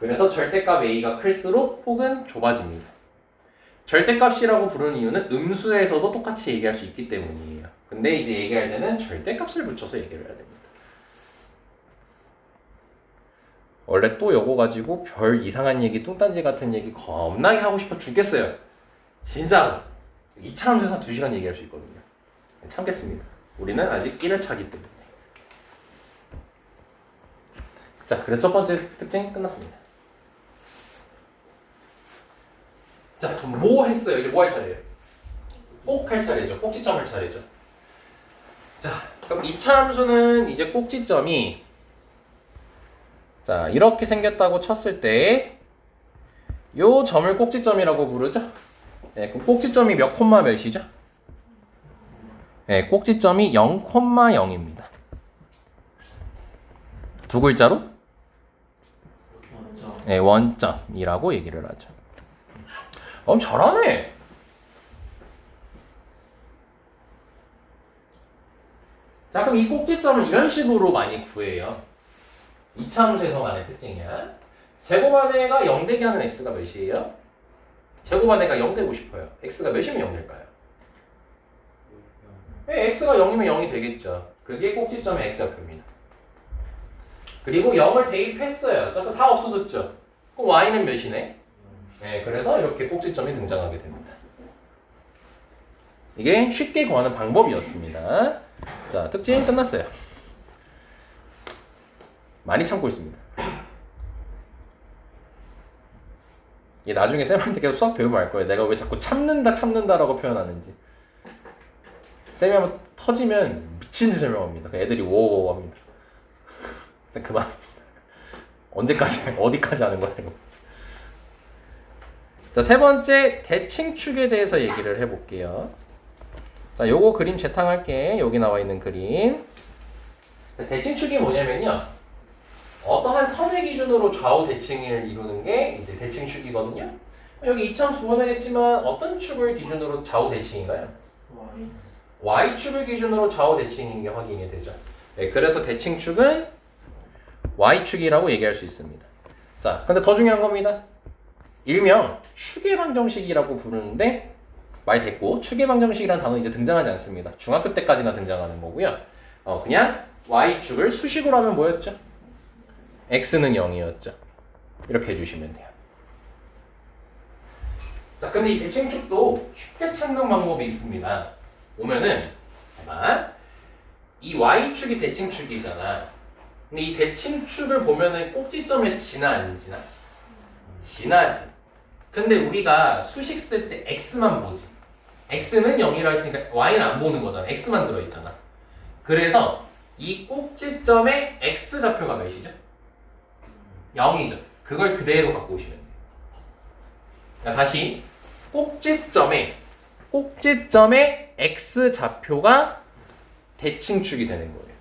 Speaker 1: 그래서 절대값 a가 클수록 폭은 좁아집니다. 절대값이라고 부르는 이유는 음수에서도 똑같이 얘기할 수 있기 때문이에요. 근데 이제 얘기할 때는 절대값을 붙여서 얘기를 해야 됩니다. 원래 또 요거 가지고 별 이상한 얘기, 뚱딴지 같은 얘기 겁나게 하고 싶어 죽겠어요. 진짜로. 2차 함수에서 한 2시간 얘기할 수 있거든요. 참겠습니다. 우리는 아직 1회차기 때문에. 자, 그래서 첫 번째 특징 끝났습니다. 자, 그럼 뭐 했어요? 이제 뭐 할 차례예요? 꼭 할 차례죠. 꼭지점 할 차례죠. 자, 그럼 2차 함수는 이제 꼭지점이 자, 이렇게 생겼다고 쳤을 때 요 점을 꼭지점이라고 부르죠? 네, 그럼 꼭지점이 몇 콤마 몇이죠? 네, 꼭지점이 0,0입니다. 두 글자로?
Speaker 2: 원점.
Speaker 1: 네, 원점이라고 얘기를 하죠. 잘하네. 자, 그럼 이 꼭지점을 이런 식으로 많이 구해요. 2차 함수에서만의 특징이야. 제곱안에가 0 되게 하는 x가 몇이에요? 제곱안에가 0 되고 싶어요. x가 몇이면 0 될까요? x가 0이면 0이 되겠죠. 그게 꼭지점의 x좌표입니다. 그리고 0을 대입했어요. 다 없어졌죠. 그럼 y는 몇이네? 네, 그래서 이렇게 꼭지점이 등장하게 됩니다. 이게 쉽게 구하는 방법이었습니다. 자, 특징 끝났어요. 많이 참고 있습니다. 얘 나중에 쌤한테 계속 수학 배우면 알 거예요. 내가 왜 자꾸 참는다라고 표현하는지. 쌤이 한번 터지면 미친 듯이 설명합니다. 애들이 워워워 합니다. 쌤 그만. 언제까지 어디까지 하는 거야 이거. 자, 세 번째 대칭축에 대해서 얘기를 해볼게요. 자, 요거 그림 재탕할게. 여기 나와 있는 그림. 대칭축이 뭐냐면요. 어떠한 선의 기준으로 좌우 대칭을 이루는 게 이제 대칭축이거든요. 여기 이참 부분하겠지만 어떤 축을 기준으로 좌우 대칭인가요? Y축을 기준으로 좌우 대칭인 게 확인이 되죠. 네, 그래서 대칭축은 Y축이라고 얘기할 수 있습니다. 자, 근데 더 중요한 겁니다. 일명 축의 방정식이라고 부르는데 말 됐고 축의 방정식이라는 단어 이제 등장하지 않습니다. 중학교 때까지나 등장하는 거고요. 그냥 Y축을 수식으로 하면 뭐였죠? x는 0이었죠. 이렇게 해주시면 돼요. 자, 근데 이 대칭축도 쉽게 찾는 방법이 있습니다. 보면은 이 y축이 대칭축이잖아. 근데 이 대칭축을 보면은 꼭지점에 지나 안 지나? 지나지. 근데 우리가 수식 쓸 때 x만 보지. x는 0이라 했으니까 y는 안 보는 거잖아. x만 들어있잖아. 그래서 이 꼭지점의 x좌표가 몇이죠? 0이죠. 그걸 그대로 갖고 오시면 돼요. 그러니까 다시 꼭지점의 x좌표가 대칭축이 되는 거예요.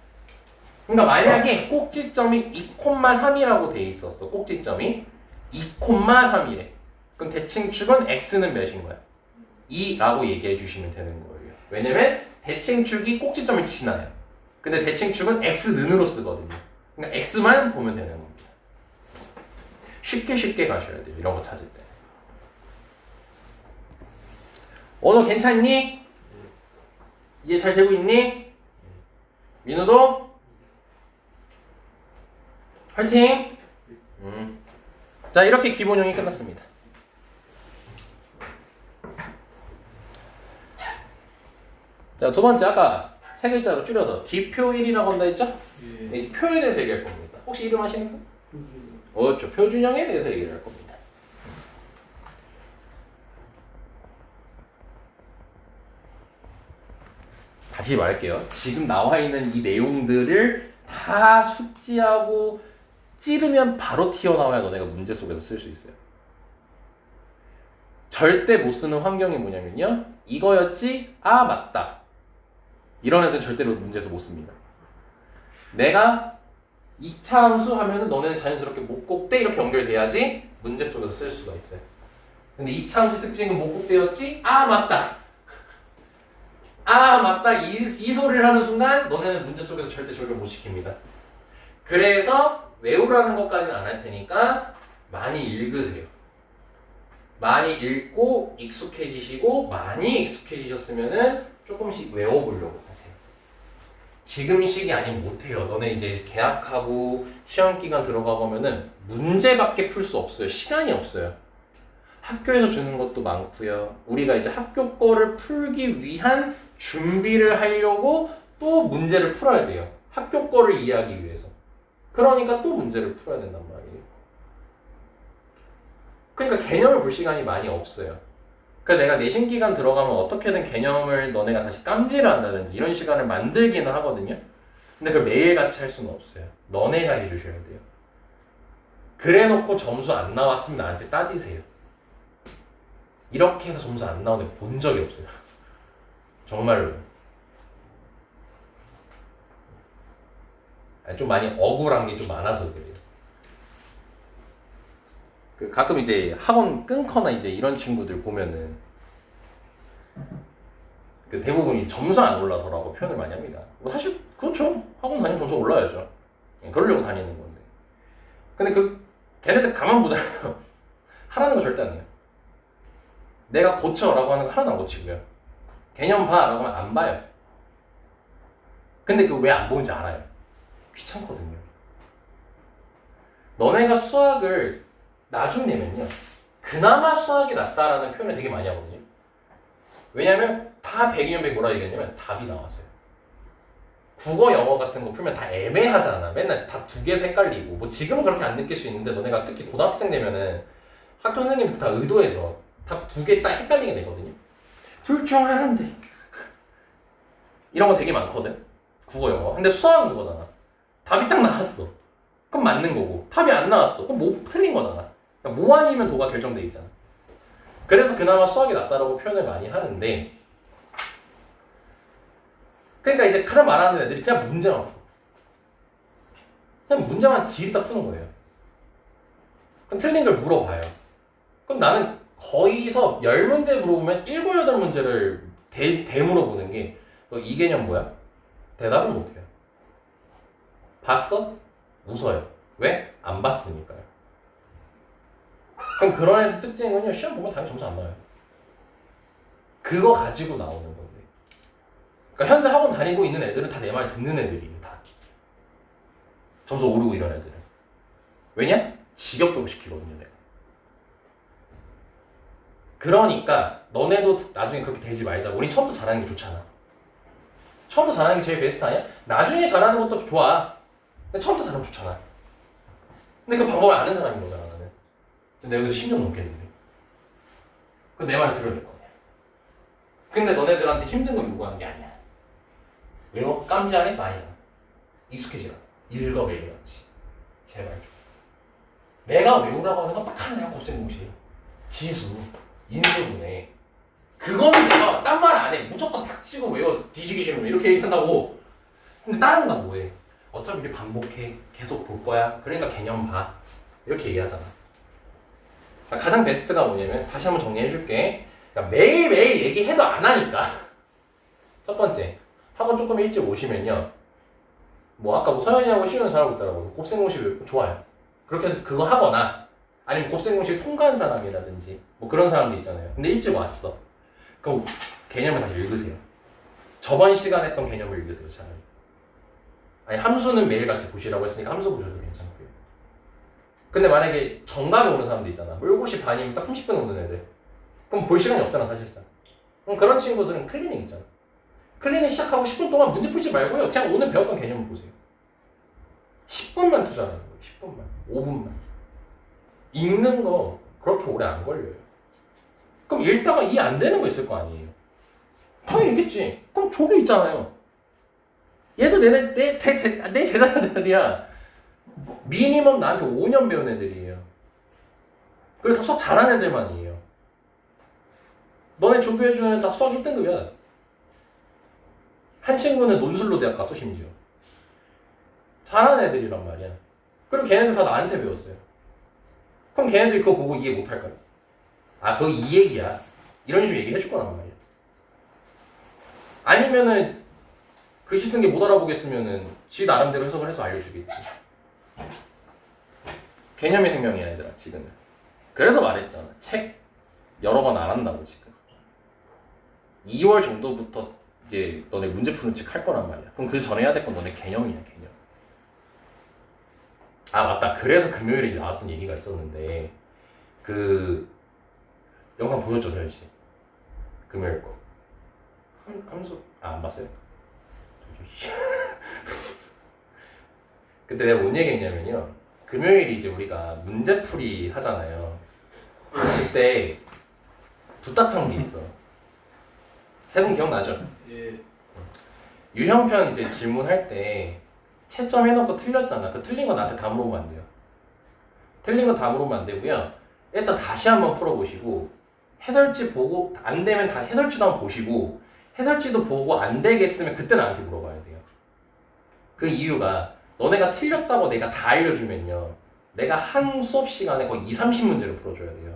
Speaker 1: 그러니까 만약에 꼭지점이 2,3이라고 돼 있었어. 꼭지점이 2,3이래. 그럼 대칭축은 x는 몇인 거야? 2라고 얘기해 주시면 되는 거예요. 왜냐면 대칭축이 꼭지점을 지나요. 근데 대칭축은 x는으로 쓰거든요. 그러니까 x만 보면 되는 겁니다. 쉽게 가셔야 돼요. 이런 거 찾을 때. 너 괜찮니? 이해 잘 되고 있니? 민우도? 화이팅! 자, 이렇게 기본형이 끝났습니다. 자, 두 번째 아까 세 글자로 줄여서 기표1이라고 한다 했죠? 네, 이제 표에 대해서 얘기할 겁니다. 혹시 이름 아시는 분? 그렇죠. 표준형에 대해서 얘기를 할 겁니다. 다시 말할게요. 지금 나와 있는 이 내용들을 다 숙지하고 찌르면 바로 튀어나와야 너네가 문제 속에서 쓸 수 있어요. 절대 못 쓰는 환경이 뭐냐면요. 이거였지? 아, 맞다. 이런 애들은 절대로 문제에서 못 씁니다. 내가 2차 함수 하면은 너네는 자연스럽게 목곡대 이렇게 연결돼야지 문제 속에서 쓸 수가 있어요. 근데 이차함수의 특징은 못 곱되었지? 아 맞다. 아 맞다. 이 소리를 하는 순간 너네는 문제 속에서 절대 적용 못 시킵니다. 그래서 외우라는 것까지는 안 할 테니까 많이 읽으세요. 많이 읽고 익숙해지시고 많이 익숙해지셨으면은 조금씩 외워보려고 하세요. 지금 시기 아니면 못해요. 너네 이제 계약하고 시험 기간 들어가 보면은 문제밖에 풀 수 없어요. 시간이 없어요. 학교에서 주는 것도 많고요. 우리가 이제 학교 거를 풀기 위한 준비를 하려고 또 문제를 풀어야 돼요. 학교 거를 이해하기 위해서. 그러니까 또 문제를 풀어야 된단 말이에요. 그러니까 개념을 볼 시간이 많이 없어요. 그러니까 내가 내신 기간 들어가면 어떻게든 개념을 너네가 다시 깜질을 한다든지 이런 시간을 만들기는 하거든요. 근데 그걸 매일같이 할 수는 없어야 너네가 해주셔야 돼요. 그래 놓고 점수 안 나왔으면 나한테 따지세요. 이렇게 해서 점수 안 나오는 애 본 적이 없어요. 정말로. 좀 많이 억울한 게 좀 많아서 그래요. 가끔 이제 학원 끊거나 이제 이런 친구들 보면은 대부분이 점수 안 올라서라고 표현을 많이 합니다. 뭐 사실 그렇죠. 학원 다니면 점수 올라야죠. 그러려고 다니는 건데. 근데 걔네들 가만 보잖아요. 하라는 거 절대 안 해요. 내가 고쳐라고 하는 거 하나도 안 고치고요. 개념 봐라고 하면 안 봐요. 근데 왜 안 보는지 알아요. 귀찮거든요. 너네가 수학을 나중에 내면요. 그나마 수학이 낫다라는 표현을 되게 많이 하거든요. 왜냐면 다 100이면 100 뭐라 얘기했냐면 답이 나왔어요. 국어, 영어 같은 거 풀면 다 애매하잖아. 맨날 다 두 개에서 헷갈리고. 뭐 지금은 그렇게 안 느낄 수 있는데 너네가 특히 고등학생 되면은 학교 선생님들 다 의도해서 답 두 개 딱 헷갈리게 내거든요. 둘 중 하나인데. 이런 거 되게 많거든. 국어, 영어. 근데 수학은 그거잖아. 답이 딱 나왔어. 그럼 맞는 거고. 답이 안 나왔어. 그럼 뭐 틀린 거잖아. 그러니까 뭐 아니면 도가 결정돼 있잖아. 그래서 그나마 수학이 낫다라고 표현을 많이 하는데 그러니까 이제 가장 말하는 애들이 그냥 문제만 풀어. 그냥 문제만 뒤에다 푸는 거예요. 그럼 틀린 걸 물어봐요. 그럼 나는 거의서 10문제 물어보면 7, 8문제를 대물어보는 게 너 이 개념 뭐야? 대답을 못해요. 봤어? 웃어요. 왜? 안 봤으니까요. 그럼 그런 애들 특징은요. 시험 보면 당연히 점수 안 나와요. 그거 가지고 나오는 건데. 그러니까 현재 학원 다니고 있는 애들은 다 내 말 듣는 애들이에요. 다. 점수 오르고 이런 애들은. 왜냐? 지겹도록 시키거든요. 내가. 그러니까 너네도 나중에 그렇게 되지 말자. 우린 처음부터 잘하는 게 좋잖아. 처음부터 잘하는 게 제일 베스트 아니야? 나중에 잘하는 것도 좋아. 근데 처음부터 잘하면 좋잖아. 근데 그 방법을 아는 사람인 거잖아, 나는. 내가 여기서 10년 넘겠는데. 그럼 내 말을 들어야 될 거 아니야. 근데 너네들한테 힘든 걸 요구하는 게 아니야. 외워? 깜지하네? 아니잖아. 익숙해지라. 읽어 매일같이. 제발 좀. 내가 외우라고 하는 건 딱 하나야. 곱셈공식. 지수. 인수분해. 그거는 내가 딴 말 안 해. 무조건 닥치고 외워. 뒤지기 싫으면 이렇게 얘기한다고. 근데 다른 건 뭐해? 어차피 이게 반복해. 계속 볼 거야. 그러니까 개념 봐. 이렇게 얘기하잖아. 가장 베스트가 뭐냐면 다시 한번 정리해 줄게. 그러니까 매일매일 얘기해도 안 하니까. 첫 번째. 학원 조금 일찍 오시면요. 뭐 아까 뭐 서현이하고 시우는 잘하고 있더라고요. 곱셈공식 좋아요. 그렇게 해서 그거 하거나 아니면 곱셈공식 통과한 사람이라든지 뭐 그런 사람도 있잖아요. 근데 일찍 왔어. 그럼 개념을 다시 읽으세요. 저번 시간에 했던 개념을 읽으세요. 차라리. 아니 함수는 매일같이 보시라고 했으니까 함수 보셔도 괜찮고요. 근데 만약에 정각에 오는 사람도 있잖아. 뭐 7시 반이면 딱 30분 오는 애들. 그럼 볼 시간이 없잖아 사실상. 그럼 그런 친구들은 클리닉 있잖아. 클리닉 시작하고 10분 동안 문제 풀지 말고요. 그냥 오늘 배웠던 개념을 보세요. 10분만 투자하는 거예요. 10분만. 5분만. 읽는 거 그렇게 오래 안 걸려요. 그럼 읽다가 이해 안 되는 거 있을 거 아니에요. 당연히 있겠지. 그럼 저기 있잖아요. 얘도 내 제자들이야. 미니멈 나한테 5년 배운 애들이에요. 그리고 다 수학 잘하는 애들만이에요. 너네 조교해주는 다 수학 1등급이야. 한 친구는 논술로 대학 갔어 심지어. 잘하는 애들이란 말이야. 그리고 걔네들 다 나한테 배웠어요. 그럼 걔네들이 그거 보고 이해 못할까요? 아 그거 이 얘기야. 이런 식으로 얘기해 줄 거란 말이야. 아니면은 글씨 쓴 게 못 알아보겠으면은 지 나름대로 해석을 해서 알려주겠지. 개념이 생명이야 얘들아 지금은. 그래서 말했잖아. 책 여러 번 안 한다고 지금. 2월 정도부터 이제 너네 문제 푸는 책 할 거란 말이야. 그럼 그 전에 해야 될 건 너네 개념이야 개념. 아 맞다. 그래서 금요일에 나왔던 얘기가 있었는데 그 영상 보였죠 서현씨? 금요일 거. 함수 안 봤어요? 그때 내가 뭔 얘기했냐면요. 금요일이 이제 우리가 문제풀이 하잖아요. 그때 부탁한 게 있어. 세 분 기억나죠?
Speaker 2: 예.
Speaker 1: 유형편 이제 질문할 때 채점 해놓고 틀렸잖아. 그 틀린 거 나한테 다 물어보면 안 돼요. 틀린 거 다 물어보면 안 되고요. 일단 다시 한번 풀어보시고 해설지 보고 안 되면 다 해설지도 한번 보시고 해설지도 보고 안 되겠으면 그때 나한테 물어봐야 돼요. 그 이유가 너네가 틀렸다고 내가 다 알려주면요. 내가 한 수업 시간에 거의 2~30문제를 풀어줘야 돼요.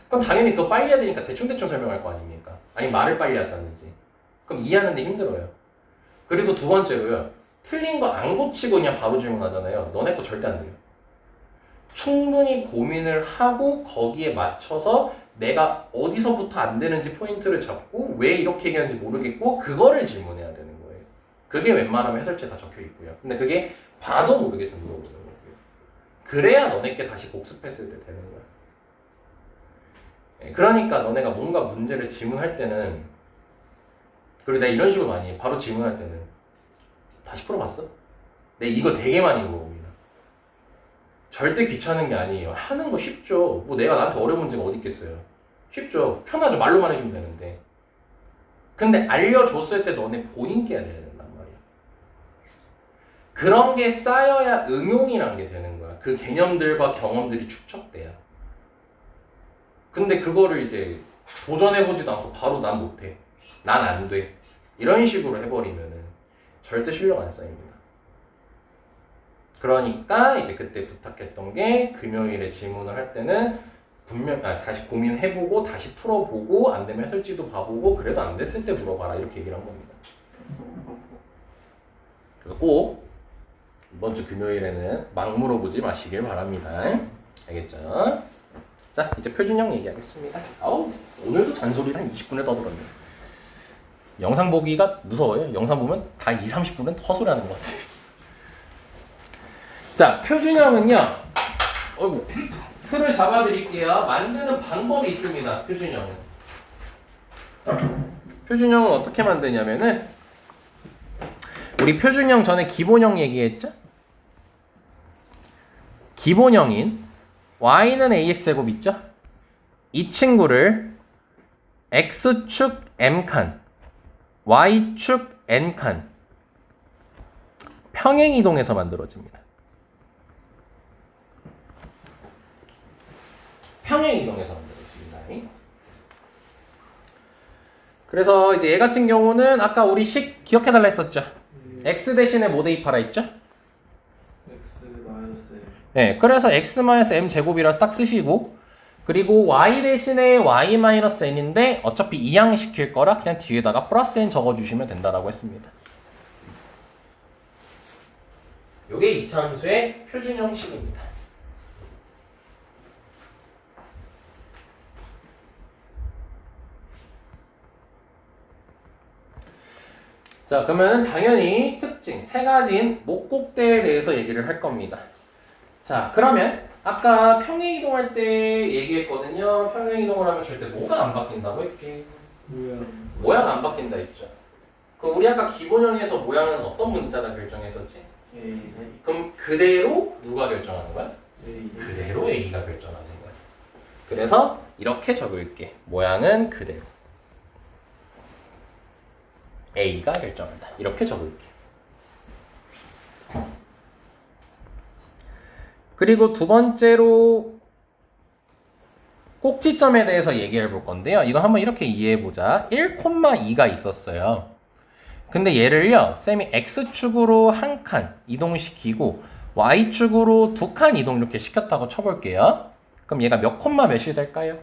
Speaker 1: 그럼 당연히 그거 빨리 해야 되니까 대충대충 설명할 거 아닙니까? 아니 말을 빨리 했다든지. 그럼 이해하는데 힘들어요. 그리고 두 번째로요. 틀린 거 안 고치고 그냥 바로 질문하잖아요. 너네 거 절대 안 돼요. 충분히 고민을 하고 거기에 맞춰서 내가 어디서부터 안 되는지 포인트를 잡고 왜 이렇게 얘기하는지 모르겠고 그거를 질문해야 되는 거예요. 그게 웬만하면 해설지에 다 적혀 있고요. 근데 그게 봐도 모르겠으면 물어보는 거고요. 그래야 너네께 다시 복습했을 때 되는 거야. 그러니까 너네가 뭔가 문제를 질문할 때는 그리고 내가 이런 식으로 많이 해. 바로 질문할 때는 다시 풀어봤어? 내가 이거 되게 많이 물어봅니다. 절대 귀찮은 게 아니에요. 하는 거 쉽죠. 뭐 내가 나한테 어려운 문제가 어디 있겠어요. 쉽죠. 편하죠. 말로만 해주면 되는데. 근데 알려줬을 때 너네 본인께 해야 된단 말이야. 그런 게 쌓여야 응용이란 게 되는 거야. 그 개념들과 경험들이 축적돼야. 근데 그거를 이제 도전해보지도 않고 바로 난 못해. 난 안 돼. 이런 식으로 해버리면은 절대 실력 안 쌓입니다. 그러니까 이제 그때 부탁했던 게 금요일에 질문을 할 때는 분명 다시 고민해보고 다시 풀어보고 안 되면 해설지도 봐보고 그래도 안 됐을 때 물어봐라 이렇게 얘기를 한 겁니다. 그래서 꼭 이번 주 금요일에는 막 물어보지 마시길 바랍니다. 알겠죠? 자 이제 표준형 얘기하겠습니다. 아우 오늘도 잔소리를 한 20분에 떠들었네요. 영상 보기가 무서워요. 영상 보면 다 20~30분은 헛소리하는 것 같아요. 자 표준형은요. 어이구 틀을 잡아드릴게요. 만드는 방법이 있습니다. 표준형은. 표준형은 어떻게 만드냐면은 우리 표준형 전에 기본형 얘기했죠? 기본형인 y는 ax제곱 있죠? 이 친구를 x축 m칸 y축 n칸 평행이동해서 만들어집니다. 평행이동해서 만들어집니다. 그래서 이제 얘 같은 경우는 아까 우리 식 기억해달라 했었죠? x 대신에 뭐 대입하라 했죠?
Speaker 2: x-m.
Speaker 1: 네, 그래서 x-m 제곱이라 딱 쓰시고 그리고 y 대신에 y-n인데 어차피 이항시킬 거라 그냥 뒤에다가 플러스 n 적어주시면 된다라고 했습니다. 요게 이차함수의 표준형식입니다. 자 그러면 당연히 특징 세 가지인 목곡대에 대해서 얘기를 할 겁니다. 자 그러면 아까 평행이동할 때 얘기했거든요. 평행이동을 하면 절대 뭐가 안 바뀐다고 했지? 모양 안 바뀐다 했죠. 그 우리 아까 기본형에서 모양은 어떤 문자가 결정했었지?
Speaker 2: A.
Speaker 1: 그럼 그대로 누가 결정하는 거야?
Speaker 2: A.
Speaker 1: 그대로 A가 결정하는 거야. 그래서 이렇게 적을게. 모양은 그대로 A가 결정한다. 이렇게 적을게. 그리고 두 번째로 꼭지점에 대해서 얘기해 볼 건데요. 이거 한번 이렇게 이해해 보자. 1,2가 있었어요. 근데 얘를요, 쌤이 X축으로 한 칸 이동시키고 Y축으로 두 칸 이동 이렇게 시켰다고 쳐볼게요. 그럼 얘가 몇 콤마 몇이 될까요?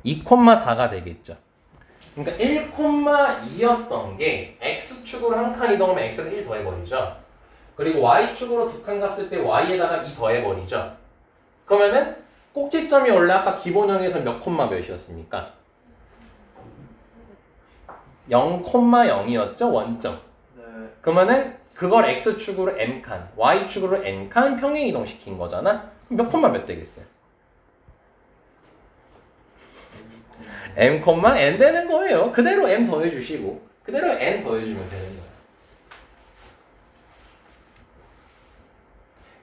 Speaker 1: 2,4가 되겠죠. 그러니까 1,2였던 게 x축으로 한 칸 이동하면 x는 1 더해버리죠. 그리고 y축으로 두 칸 갔을 때 y에다가 2 더해버리죠. 그러면은 꼭지점이 원래 아까 기본형에서 몇 콤마 몇이었습니까? 0,0이었죠? 원점.
Speaker 2: 네.
Speaker 1: 그러면은 그걸 x축으로 m칸, y축으로 n칸 평행 이동시킨 거잖아? 몇 콤마 몇 되겠어요? m, n 되는 거예요. 그대로 m 더해주시고 그대로 n 더해주면 되는 거예요.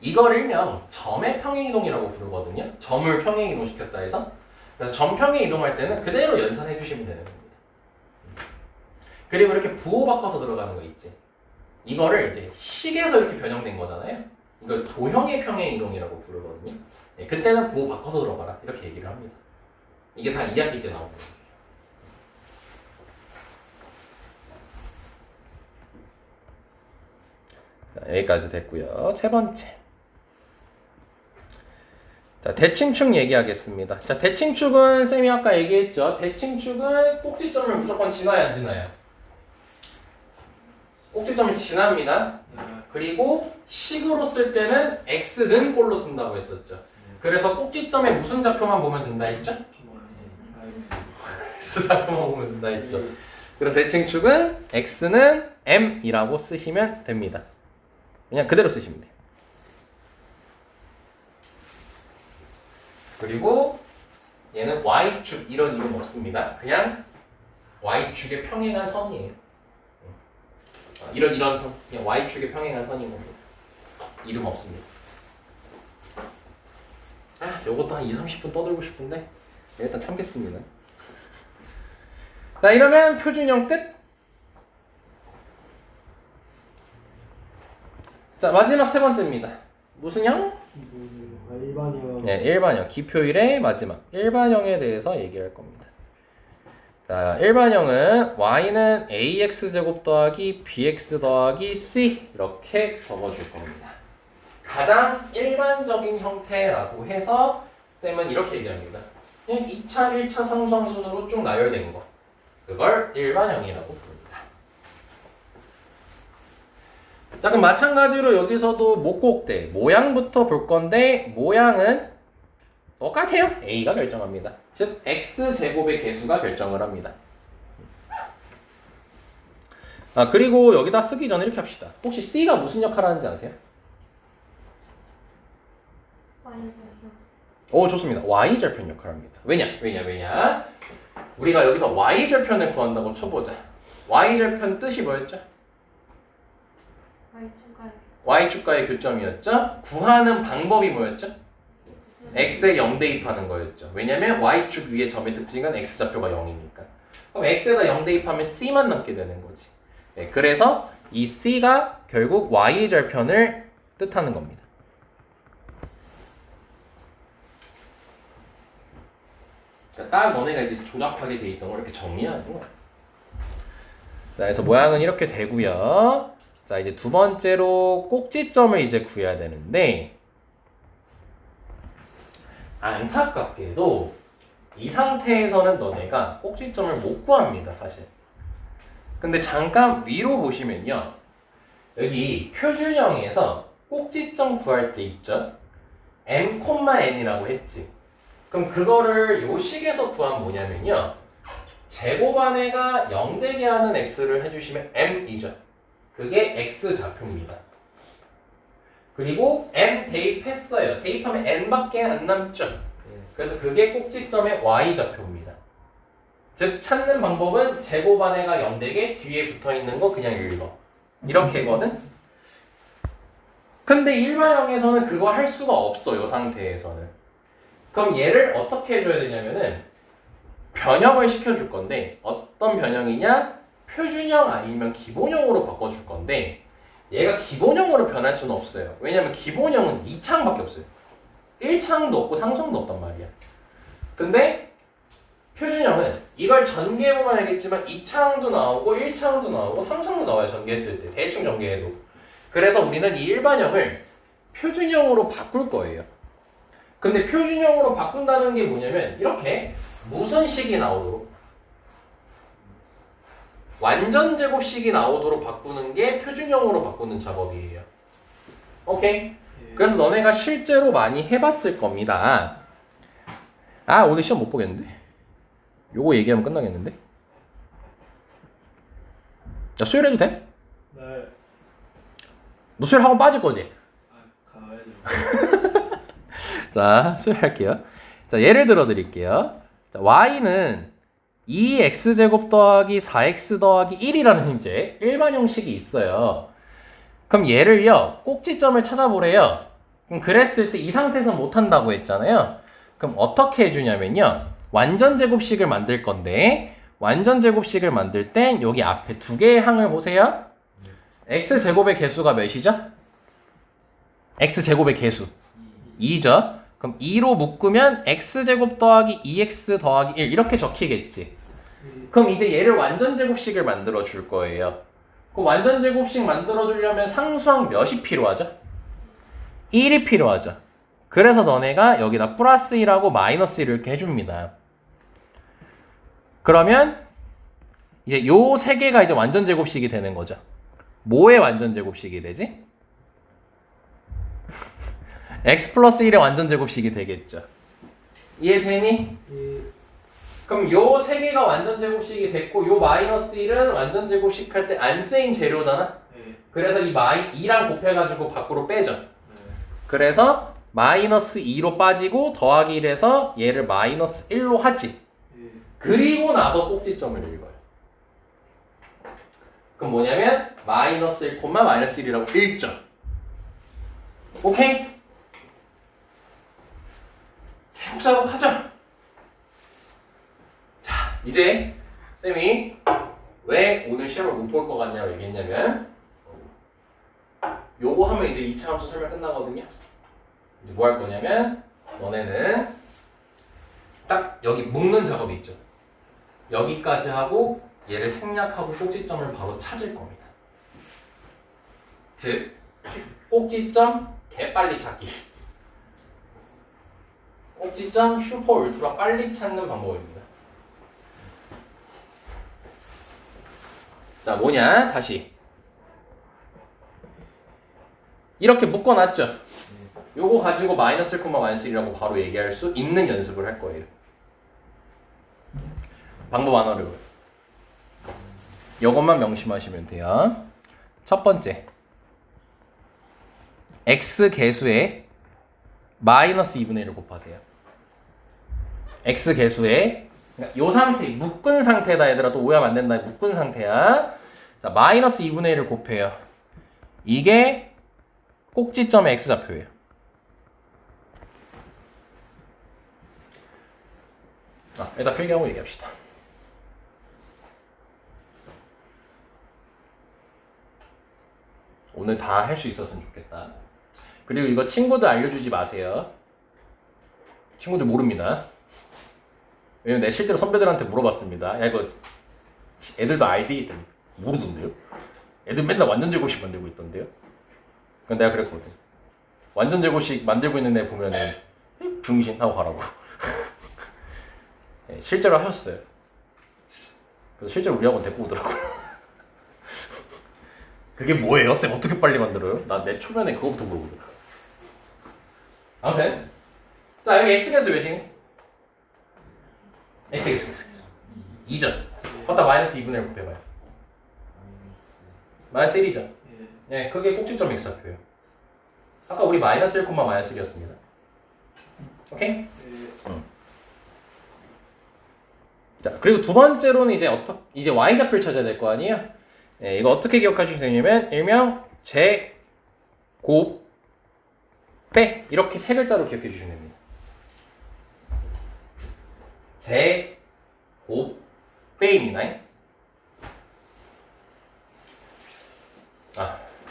Speaker 1: 이걸 일명 점의 평행이동이라고 부르거든요. 점을 평행이동시켰다 해서. 그래서 점 평행이동할 때는 그대로 연산해 주시면 되는 겁니다. 그리고 이렇게 부호 바꿔서 들어가는 거 있지. 이거를 이제 식에서 이렇게 변형된 거잖아요. 이걸 도형의 평행이동이라고 부르거든요. 네, 그때는 부호 바꿔서 들어가라 이렇게 얘기를 합니다. 이게 다 2학기 때 나오는 거예요. 자, 여기까지 됐고요. 세 번째. 자, 대칭축 얘기하겠습니다. 자, 대칭축은 쌤이 아까 얘기했죠. 대칭축은 꼭지점을 무조건 지나야 안 지나요? 꼭지점을 지납니다. 그리고 식으로 쓸 때는 x는 꼴로 쓴다고 했었죠. 그래서 꼭지점에 무슨 좌표만 보면 된다 했죠? x 좌표만 보면 된다 했죠. 그래서 대칭축은 x는 m이라고 쓰시면 됩니다. 그냥 그대로 쓰시면 돼요. 그리고 얘는 y축 이런 이름 없습니다. 그냥 y축의 평행한 선이에요. 이런 선, 그냥 y축의 평행한 선인 겁니다. 이름 없습니다. 아, 요것도 한 20-30분 떠들고 싶은데 일단 참겠습니다. 자, 이러면 표준형 끝. 자, 마지막 세 번째입니다. 무슨 형?
Speaker 2: 일반형.
Speaker 1: 네, 일반형. 기표일의 마지막 일반형에 대해서 얘기할 겁니다. 자, 일반형은 y는 ax제곱 더하기 bx 더하기 c 이렇게 적어줄 겁니다. 가장 일반적인 형태라고 해서 쌤은 이렇게 얘기합니다. 그냥 2차, 1차 상수함순으로 쭉 나열된 거. 그걸 일반형이라고 부릅니다. 자, 그럼 마찬가지로 여기서도 목곡대 모양부터 볼 건데 모양은 똑같아요. A가 결정합니다. 즉 X제곱의 개수가 결정을 합니다. 아, 그리고 여기다 쓰기 전에 이렇게 합시다. 혹시 C가 무슨 역할을 하는지 아세요?
Speaker 3: Y절편.
Speaker 1: 오, 좋습니다. Y절편 역할을 합니다. 왜냐? 우리가 여기서 Y절편을 구한다고 쳐보자. Y절편 뜻이 뭐였죠?
Speaker 3: Y축과
Speaker 1: Y축과의 교점이었죠? 구하는 방법이 뭐였죠? x에 0 대입하는 거였죠. 왜냐면 y축 위의 점의 특징은 x좌표가 0이니까. 그럼 x에다 0 대입하면 c만 남게 되는 거지. 네, 그래서 이 c가 결국 y절편을 뜻하는 겁니다. 그러니까 딱 너네가 이제 조잡하게 돼 있던 걸 이렇게 정리하는 거야. 자, 그래서 모양은 이렇게 되고요. 자, 이제 두 번째로 꼭지점을 이제 구해야 되는데 안타깝게도 이 상태에서는 너네가 꼭지점을 못 구합니다, 사실. 근데 잠깐 위로 보시면요. 여기 표준형에서 꼭지점 구할 때 있죠? m,n이라고 했지. 그럼 그거를 요 식에서 구하면 뭐냐면요. 제곱 안에가 0 되게 하는 x를 해주시면 m이죠. 그게 x좌표입니다. 그리고 m 대입했어요. 대입하면 n밖에 안 남죠. 그래서 그게 꼭지점의 y좌표입니다. 즉 찾는 방법은 제곱 안에가 0 되게 뒤에 붙어있는 거 그냥 읽어. 이렇게거든. 근데 일반형에서는 그거 할 수가 없어. 요 상태에서는. 그럼 얘를 어떻게 해줘야 되냐면은 변형을 시켜줄 건데 어떤 변형이냐? 표준형 아니면 기본형으로 바꿔줄 건데 얘가 기본형으로 변할 수는 없어요. 왜냐면 기본형은 2창밖에 없어요. 1창도 없고 상성도 없단 말이야. 근데 표준형은 이걸 전개해보면 알겠지만 2창도 나오고 1창도 나오고 상성도 나와요. 전개했을 때. 대충 전개해도. 그래서 우리는 이 일반형을 표준형으로 바꿀 거예요. 근데 표준형으로 바꾼다는 게 뭐냐면 이렇게 무슨 식이 나오도록? 완전 제곱식이 나오도록 바꾸는 게 표준형으로 바꾸는 작업이에요. 오케이? 그래서 너네가 실제로 많이 해봤을 겁니다. 아, 오늘 시험 못 보겠는데? 요거 얘기하면 끝나겠는데? 자, 수요일 해도 돼?
Speaker 2: 네.
Speaker 1: 너 수요일 학원 빠질 거지?
Speaker 2: 가야죠.
Speaker 1: 자, 수요일 할게요. 자, 예를 들어 드릴게요. 자, y는 2x제곱 더하기 4x 더하기 1이라는 이제 일반 형식이 있어요. 그럼 얘를요, 꼭지점을 찾아보래요. 그럼 그랬을 때 이 상태에서 못한다고 했잖아요. 그럼 어떻게 해주냐면요, 완전 제곱식을 만들 건데, 완전 제곱식을 만들 땐 여기 앞에 두 개의 항을 보세요. x제곱의 개수가 몇이죠? x제곱의 개수 2죠. 그럼 2로 묶으면 x제곱 더하기 2x 더하기 1 이렇게 적히겠지. 그럼 이제 얘를 완전 제곱식을 만들어 줄 거예요. 그 완전 제곱식 만들어 주려면 상수항 몇이 필요하죠? 1이 필요하죠. 그래서 너네가 여기다 플러스 1하고 마이너스 1을 이렇게 해줍니다. 그러면 이제 요 세 개가 이제 완전 제곱식이 되는 거죠. 뭐의 완전 제곱식이 되지? x 플러스 1의 완전 제곱식이 되겠죠. 이해되니?
Speaker 2: 예.
Speaker 1: 그럼 요 세 개가 완전 제곱식이 됐고 요 마이너스 1은 완전 제곱식 할 때 안 쓰인 재료잖아?
Speaker 2: 네.
Speaker 1: 그래서 이 2랑 곱해가지고 밖으로 빼죠. 그래서 마이너스 2로 빠지고 더하기 1해서 얘를 마이너스 1로 하지.
Speaker 2: 예.
Speaker 1: 그리고 나서 꼭지점을 읽어요. 그럼 뭐냐면 마이너스 1, 마이너스 1이라고 1점. 오케이? 작업 하죠. 자, 이제 쌤이 왜 오늘 시험을 못 볼 것 같냐고 얘기했냐면 요거 하면 이제 2차 함수 설명 끝나거든요. 이제 뭐 할 거냐면 너네는 딱 여기 묶는 작업이 있죠. 여기까지 하고 얘를 생략하고 꼭지점을 바로 찾을 겁니다. 즉 꼭지점 개빨리 찾기. 꼭지점 슈퍼 울트라 빨리 찾는 방법입니다. 자, 뭐냐? 다시 이렇게 묶어놨죠. 요거 가지고 마이너스 1, 마이너스 1이라고 바로 얘기할 수 있는 연습을 할 거예요. 방법 안 어려워요. 요것만 명심하시면 돼요. 첫 번째, x 개수에 마이너스 2분의 1을 곱하세요. x 개수에 그러니까 요 상태, 묶은 상태다 얘들아. 또 오해하면 안 된다. 묶은 상태야. 자, 마이너스 2분의 1을 곱해요. 이게 꼭지점의 x좌표예요. 일단 필기하고 얘기합시다. 오늘 다 할 수 있었으면 좋겠다. 그리고 이거 친구들 알려주지 마세요. 친구들 모릅니다. 왜냐면 내가 실제로 선배들한테 물어봤습니다. 야, 이거 애들도 알디 모르던데요? 애들 맨날 완전 제곱식 만들고 있던데요? 그럼 내가 그랬거든. 완전 제곱식 만들고 있는 애 보면은 병신 하고 가라고. 네, 실제로 하셨어요. 그래서 실제로 우리 학원 데리고 오더라고요. 그게 뭐예요? 쌤 어떻게 빨리 만들어요? 나 내 초면에 그거부터 물어보더라. 아무튼 자, 여기 x개수 몇이니? x개수 2점. 거기다 마이너스 2분의 1 곱해봐요. 마이너스 1이죠. 네, 그게 꼭지점 x좌표예요. 아까 우리 마이너스 1, 마이너스 1이었습니다. 오케이? 자, 그리고 두 번째로는 이제 y좌표를 찾아야 될 거 아니에요? 네, 이거 어떻게 기억하시면 되냐면 일명 제곱 빼 이렇게 세 글자로 기억해 주시면 됩니다. 제곱 빼입니다.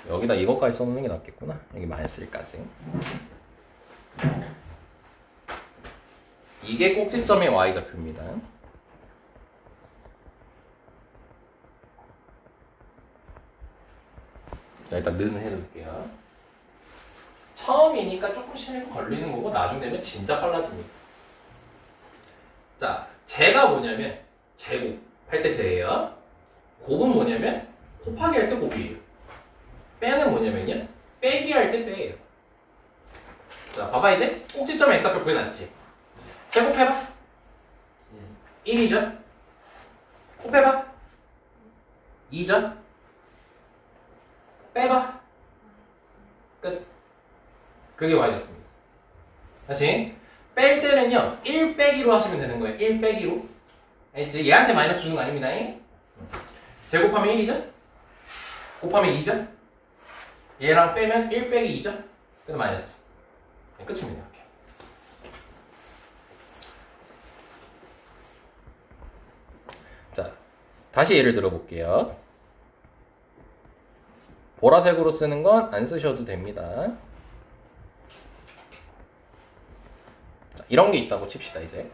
Speaker 1: 여기다 이것까지 써놓는 게 낫겠구나. 여기 마이너스 1까지. 이게 꼭지점의 y좌표입니다. 자, 일단 는 해둘게요. 처음이니까 조금 시간이 걸리는 거고 나중 되면 진짜 빨라집니다. 자, 제가 뭐냐면 제곱 할 때 제예요. 곱은 뭐냐면 곱하기 할 때 곱이에요. 빼는 뭐냐면요 빼기 할 때 빼예요. 자 봐봐 이제 꼭지점 x좌표 구해놨지. 제곱해봐. 1이죠. 곱해봐. 2죠. 빼봐. 끝. 그게 y좌표입니다. 다시 뺄 때는요 1 빼기로 하시면 되는 거예요. 1 빼기로. 알겠지? 얘한테 마이너스 주는 거 아닙니다. 제곱하면 1이죠? 곱하면 2죠? 얘랑 빼면 1 빼기 2죠? 그래서 마이너스. 끝입니다. 이렇게. 자, 다시 예를 들어볼게요. 보라색으로 쓰는 건 안 쓰셔도 됩니다. 자, 이런 게 있다고 칩시다, 이제.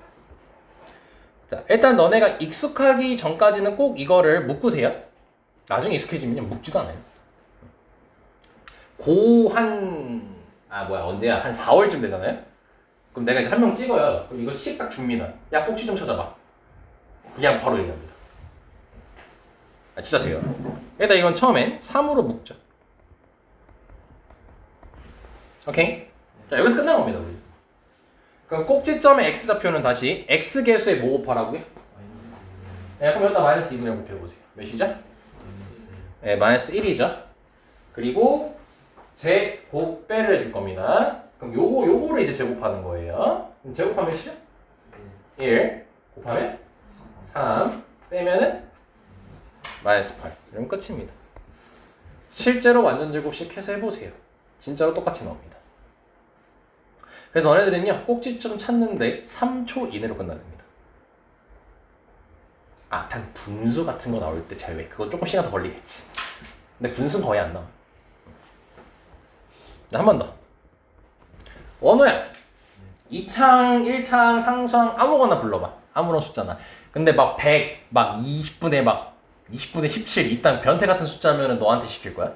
Speaker 1: 자, 일단 너네가 익숙하기 전까지는 꼭 이거를 묶으세요. 나중에 익숙해지면 묶지도 않아요. 언제야? 한 4월쯤 되잖아요? 그럼 내가 이제 한 명 찍어요. 그럼 이거 씩 딱 줍니다. 야, 꼭지 좀 찾아봐. 그냥 바로 얘기합니다. 아, 진짜 돼요. 일단 이건 처음엔 3으로 묶죠. 오케이? 자, 여기서 끝난 겁니다, 우리. 그럼 꼭지점의 x좌표는 다시 x개수에 뭐 곱하라고요? 네, 그럼 여기다 마이너스 2분의 1 곱해보세요. 몇이죠? 네, 마이너스 1이죠. 그리고 제곱배를 해줄 겁니다. 그럼 요거를 이제 제곱하는 거예요. 그럼 제곱하면 몇이죠? 1 곱하면 3 빼면은 마이너스 8. 이러면 끝입니다. 실제로 완전 제곱식 해서 해보세요. 진짜로 똑같이 나옵니다. 그래서 너네들은요 꼭지점 찾는데 3초 이내로 끝나냅니다. 아, 단 분수 같은 거 나올 때 제외. 그건 조금 시간 더 걸리겠지. 근데 분수는 거의 안 나와. 한 번 더. 원호야. 2창, 1창, 상수항 아무거나 불러봐. 아무런 숫자나. 근데 막 100, 막 20분의 17 이딴 변태 같은 숫자면은 너한테 시킬 거야?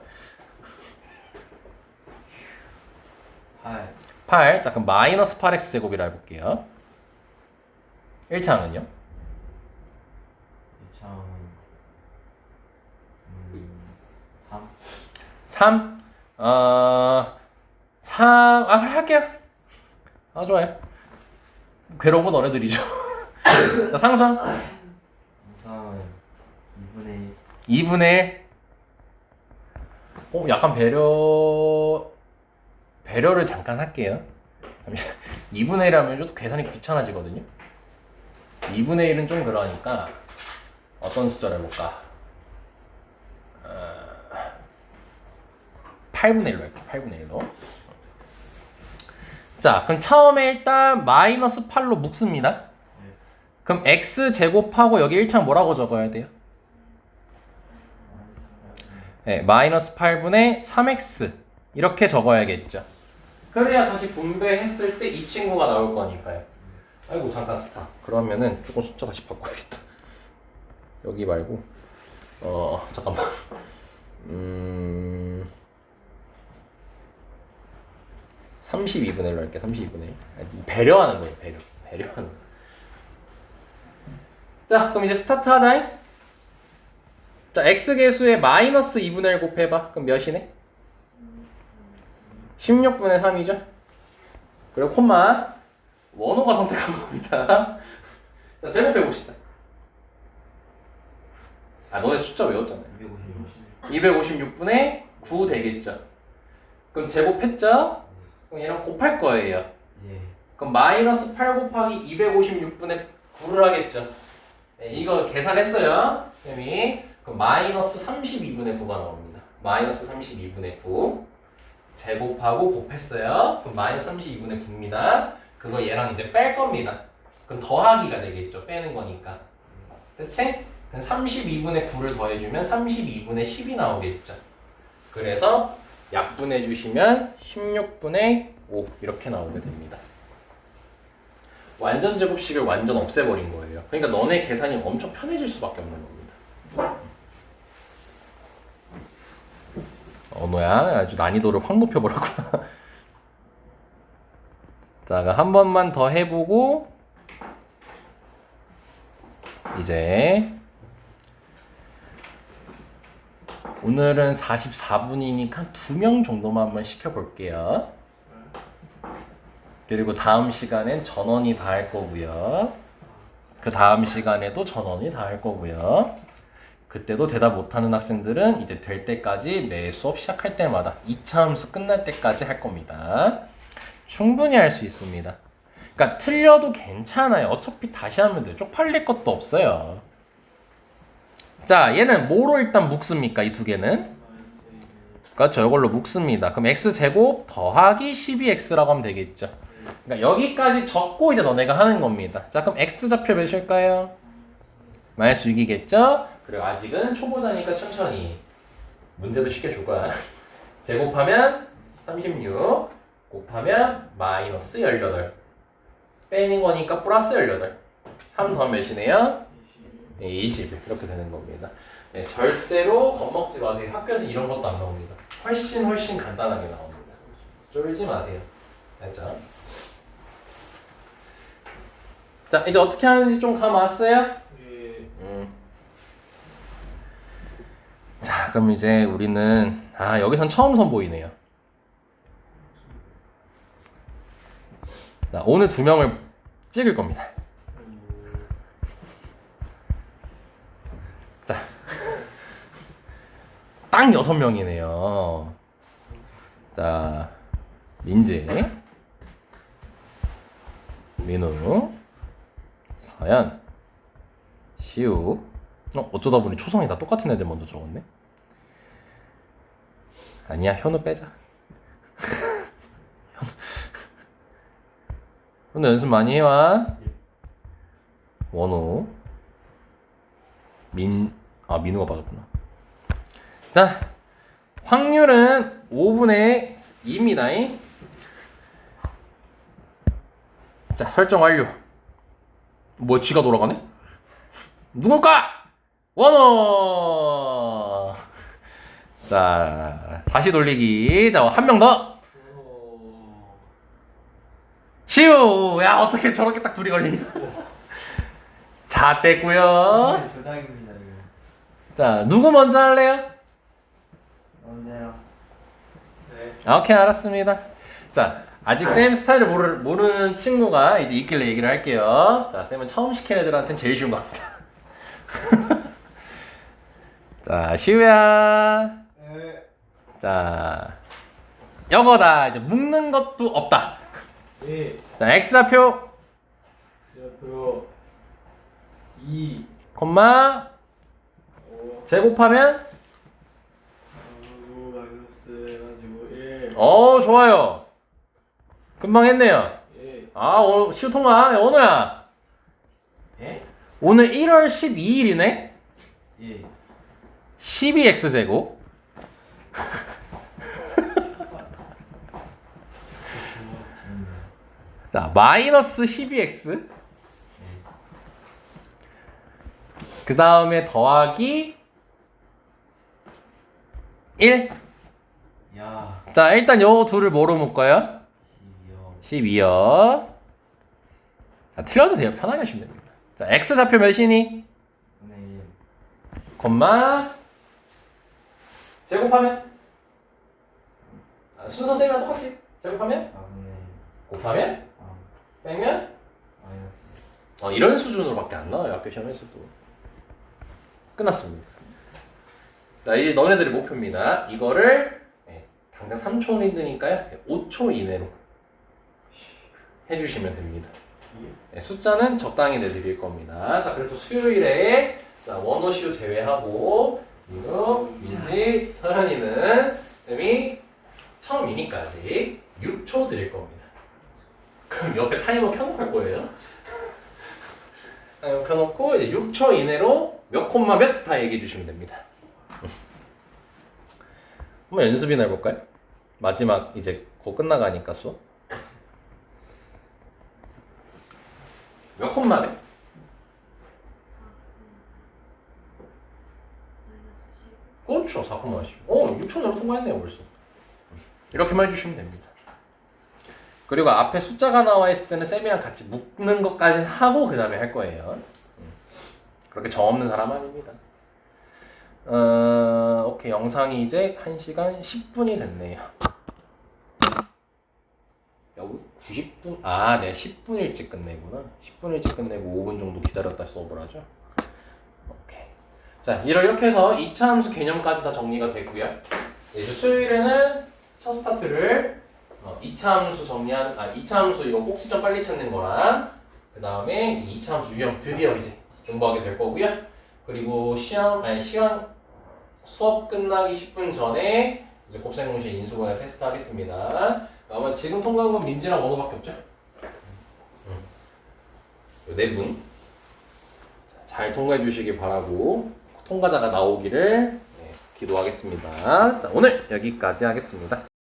Speaker 1: 8. 자, 그럼 마이너스 8x 제곱이라 해볼게요. 1창은요?
Speaker 4: 3.
Speaker 1: 3. 3. 그래 할게요. 좋아요. 괴로운 건 너네들이죠. 자, 상수항.
Speaker 4: 3은 2분의 1.
Speaker 1: 2분의 1. 약간 배려를 잠깐 할게요. 2분의 1 하면 좀 계산이 귀찮아지거든요. 2분의 1은 좀 그러니까 어떤 숫자를 해볼까? 8분의 1로 할게요. 8분의 1로. 자, 그럼 처음에 일단 마이너스 8로 묶습니다. 그럼 x 제곱하고 여기 1창 뭐라고 적어야 돼요? 네, 마이너스 8분의 3x 이렇게 적어야겠죠. 그래야 다시 분배했을 때 이 친구가 나올 거니까요. 아이고 잠깐 스탑. 그러면은 조금 숫자 다시 바꿔야겠다. 여기 말고 잠깐만. 32분의 1로 할게. 32분의 1. 배려하는 거예요. 배려하는 거. 자, 그럼 이제 스타트 하자. 자, x개수에 마이너스 2분의 1 곱해봐. 그럼 몇이네? 16분의 3이죠? 그리고 콤마 원호가 선택한 겁니다. 자, 제곱해봅시다. 너네 숫자 외웠잖아요. 256분의 9 되겠죠? 그럼 제곱했죠? 그럼 얘랑 곱할 거예요.
Speaker 4: 예.
Speaker 1: 그럼 마이너스 8 곱하기 256분의 9를 하겠죠? 네, 이거 계산했어요. 그럼 마이너스 32분의 9가 나옵니다. 마이너스 32분의 9 제곱하고 곱했어요. 그럼 마이너스 32분의 9입니다. 그거 얘랑 이제 뺄 겁니다. 그럼 더하기가 되겠죠. 빼는 거니까. 그치? 그럼 32분의 9를 더해주면 32분의 10이 나오겠죠. 그래서 약분해 주시면 16분의 5 이렇게 나오게 됩니다. 완전 제곱식을 완전 없애버린 거예요. 그러니까 너네 계산이 엄청 편해질 수밖에 없는 겁니다. 언어야 아주 난이도를 확 높여버렸구나. 자, 한 번만 더 해보고 이제 오늘은 44분이니까 2명 정도만 한번 시켜볼게요. 그리고 다음 시간엔 전원이 다 할 거고요. 그 다음 시간에도 전원이 다 할 거고요. 그때도 대답 못하는 학생들은 이제 될 때까지 매 수업 시작할 때마다 2차 함수 끝날 때까지 할 겁니다. 충분히 할 수 있습니다. 그러니까 틀려도 괜찮아요. 어차피 다시 하면 돼요. 쪽팔릴 것도 없어요. 자, 얘는 뭐로 일단 묶습니까? 이 두 개는? 그렇죠. 이걸로 묶습니다. 그럼 x제곱 더하기 12x라고 하면 되겠죠. 그러니까 여기까지 적고 이제 너네가 하는 겁니다. 자, 그럼 x좌표 몇일까요? 마이너스 6이겠죠? 그리고 아직은 초보자니까 천천히 문제도 쉽게 줄 거야. 제곱하면 36 곱하면 마이너스 18 빼는 거니까 플러스 18 3 더하면 몇이네요? 네, 21 이렇게 되는 겁니다. 네, 절대로 겁먹지 마세요. 학교에서 이런 것도 안 나옵니다. 훨씬 간단하게 나옵니다. 쫄지 마세요. 알죠? 자, 이제 어떻게 하는지 좀 감 왔어요? 자, 그럼 이제 우리는 여기선 처음 선보이네요. 자, 오늘 2명을 찍을 겁니다. 자, 딱 6명이네요. 자, 민지, 민우, 서연, 시우. 어쩌다 보니 초성이 다 똑같은 애들 먼저 적었네. 아니야, 현우 빼자. 현우 연습 많이 해와. 원우, 민우가 빠졌구나. 자, 확률은 5분의 2입니다. 자, 설정 완료. 뭐 쥐가 돌아가네? 누굴까? 원호! 자, 다시 돌리기. 자, 한 명 더. 시우! 야, 어떻게 저렇게 딱 둘이 걸리냐? 자, 뗐고요.
Speaker 4: 조장입니다 이거.
Speaker 1: 자, 누구 먼저 할래요?
Speaker 4: 언제요?
Speaker 1: 오케이, 알았습니다. 자, 아직 쌤 스타일을 모르는 친구가 이제 있길래 얘기를 할게요. 자, 쌤은 처음 시킨 애들한테는 제일 쉬운 겁니다. 자, 시우야.
Speaker 2: 네.
Speaker 1: 자, 여거다. 이제 묶는 것도 없다.
Speaker 2: 예.
Speaker 1: 자, x좌표,
Speaker 2: X좌표 2
Speaker 1: 콤마,
Speaker 2: 5
Speaker 1: 제곱하면,
Speaker 2: 마이너스 해가지고 1
Speaker 1: 좋아요. 금방 했네요.
Speaker 2: 예.
Speaker 1: 오늘 시우 통과. 야, 원호야.
Speaker 4: 예?
Speaker 1: 오늘 1월 12일이네?
Speaker 4: 예.
Speaker 1: 12x제곱. 자, 마이너스 12x. 그 다음에 더하기 1.
Speaker 4: 야.
Speaker 1: 자, 일단 요 둘을 뭐로 묶어요?
Speaker 4: 12요.
Speaker 1: 12요. 자, 틀려도 돼요. 편하게 하시면 됩니다. 자, x좌표 몇이니?
Speaker 4: 분의 1.
Speaker 1: 콤마 제곱하면 순서 쌤이랑 똑같이 제곱하면
Speaker 4: 4분의
Speaker 1: 곱하면
Speaker 4: 3.
Speaker 1: 빼면
Speaker 4: 마이너스.
Speaker 1: 이런 수준으로밖에 안 나와요. 학교 시험에서도. 끝났습니다. 자, 이제 너네들의 목표입니다. 이거를 당장 3초는 힘드니까요. 5초 이내로 해주시면 됩니다. 숫자는 적당히 내드릴 겁니다. 자, 그래서 수요일에 원호 시우 제외하고 민우, 민지, 서현이는 쌤이 처음 미니까지 6초 드릴 겁니다. 그럼 옆에 타이머 켜놓고 할 거예요. 타이머 켜놓고 이제 6초 이내로 몇 콤마 몇 다 얘기해 주시면 됩니다. 한번 연습이나 해볼까요? 마지막 이제 곧 끝나가니까 수업. 몇 콤마 몇? 그렇죠. 4콤마 10. 6초 내로 통과했네요 벌써. 이렇게만 해주시면 됩니다. 그리고 앞에 숫자가 나와 있을 때는 쌤이랑 같이 묶는 것까지는 하고 그 다음에 할 거예요. 그렇게 정 없는 사람 아닙니다. 오케이. 영상이 이제 1시간 10분이 됐네요. 여기 90분? 아, 내가 10분 일찍 끝내구나. 10분 일찍 끝내고 5분 정도 기다렸다 수업을 하죠. 오케이. 자, 이렇게 해서 2차 함수 개념까지 다 정리가 됐고요. 이제 수요일에는 첫 스타트를 2차 함수 2차 함수 이거 꼭지점 빨리 찾는 거랑 그 다음에 2차 함수 유형 드디어 이제 공부하게 될 거고요. 그리고 시간 수업 끝나기 10분 전에 이제 곱셈공식 인수분해 테스트 하겠습니다. 아마 지금 통과한 건 민지랑 원호밖에 없죠? 요 네 분. 잘 통과해 주시기 바라고 통과자가 나오기를 기도하겠습니다. 자, 오늘 여기까지 하겠습니다.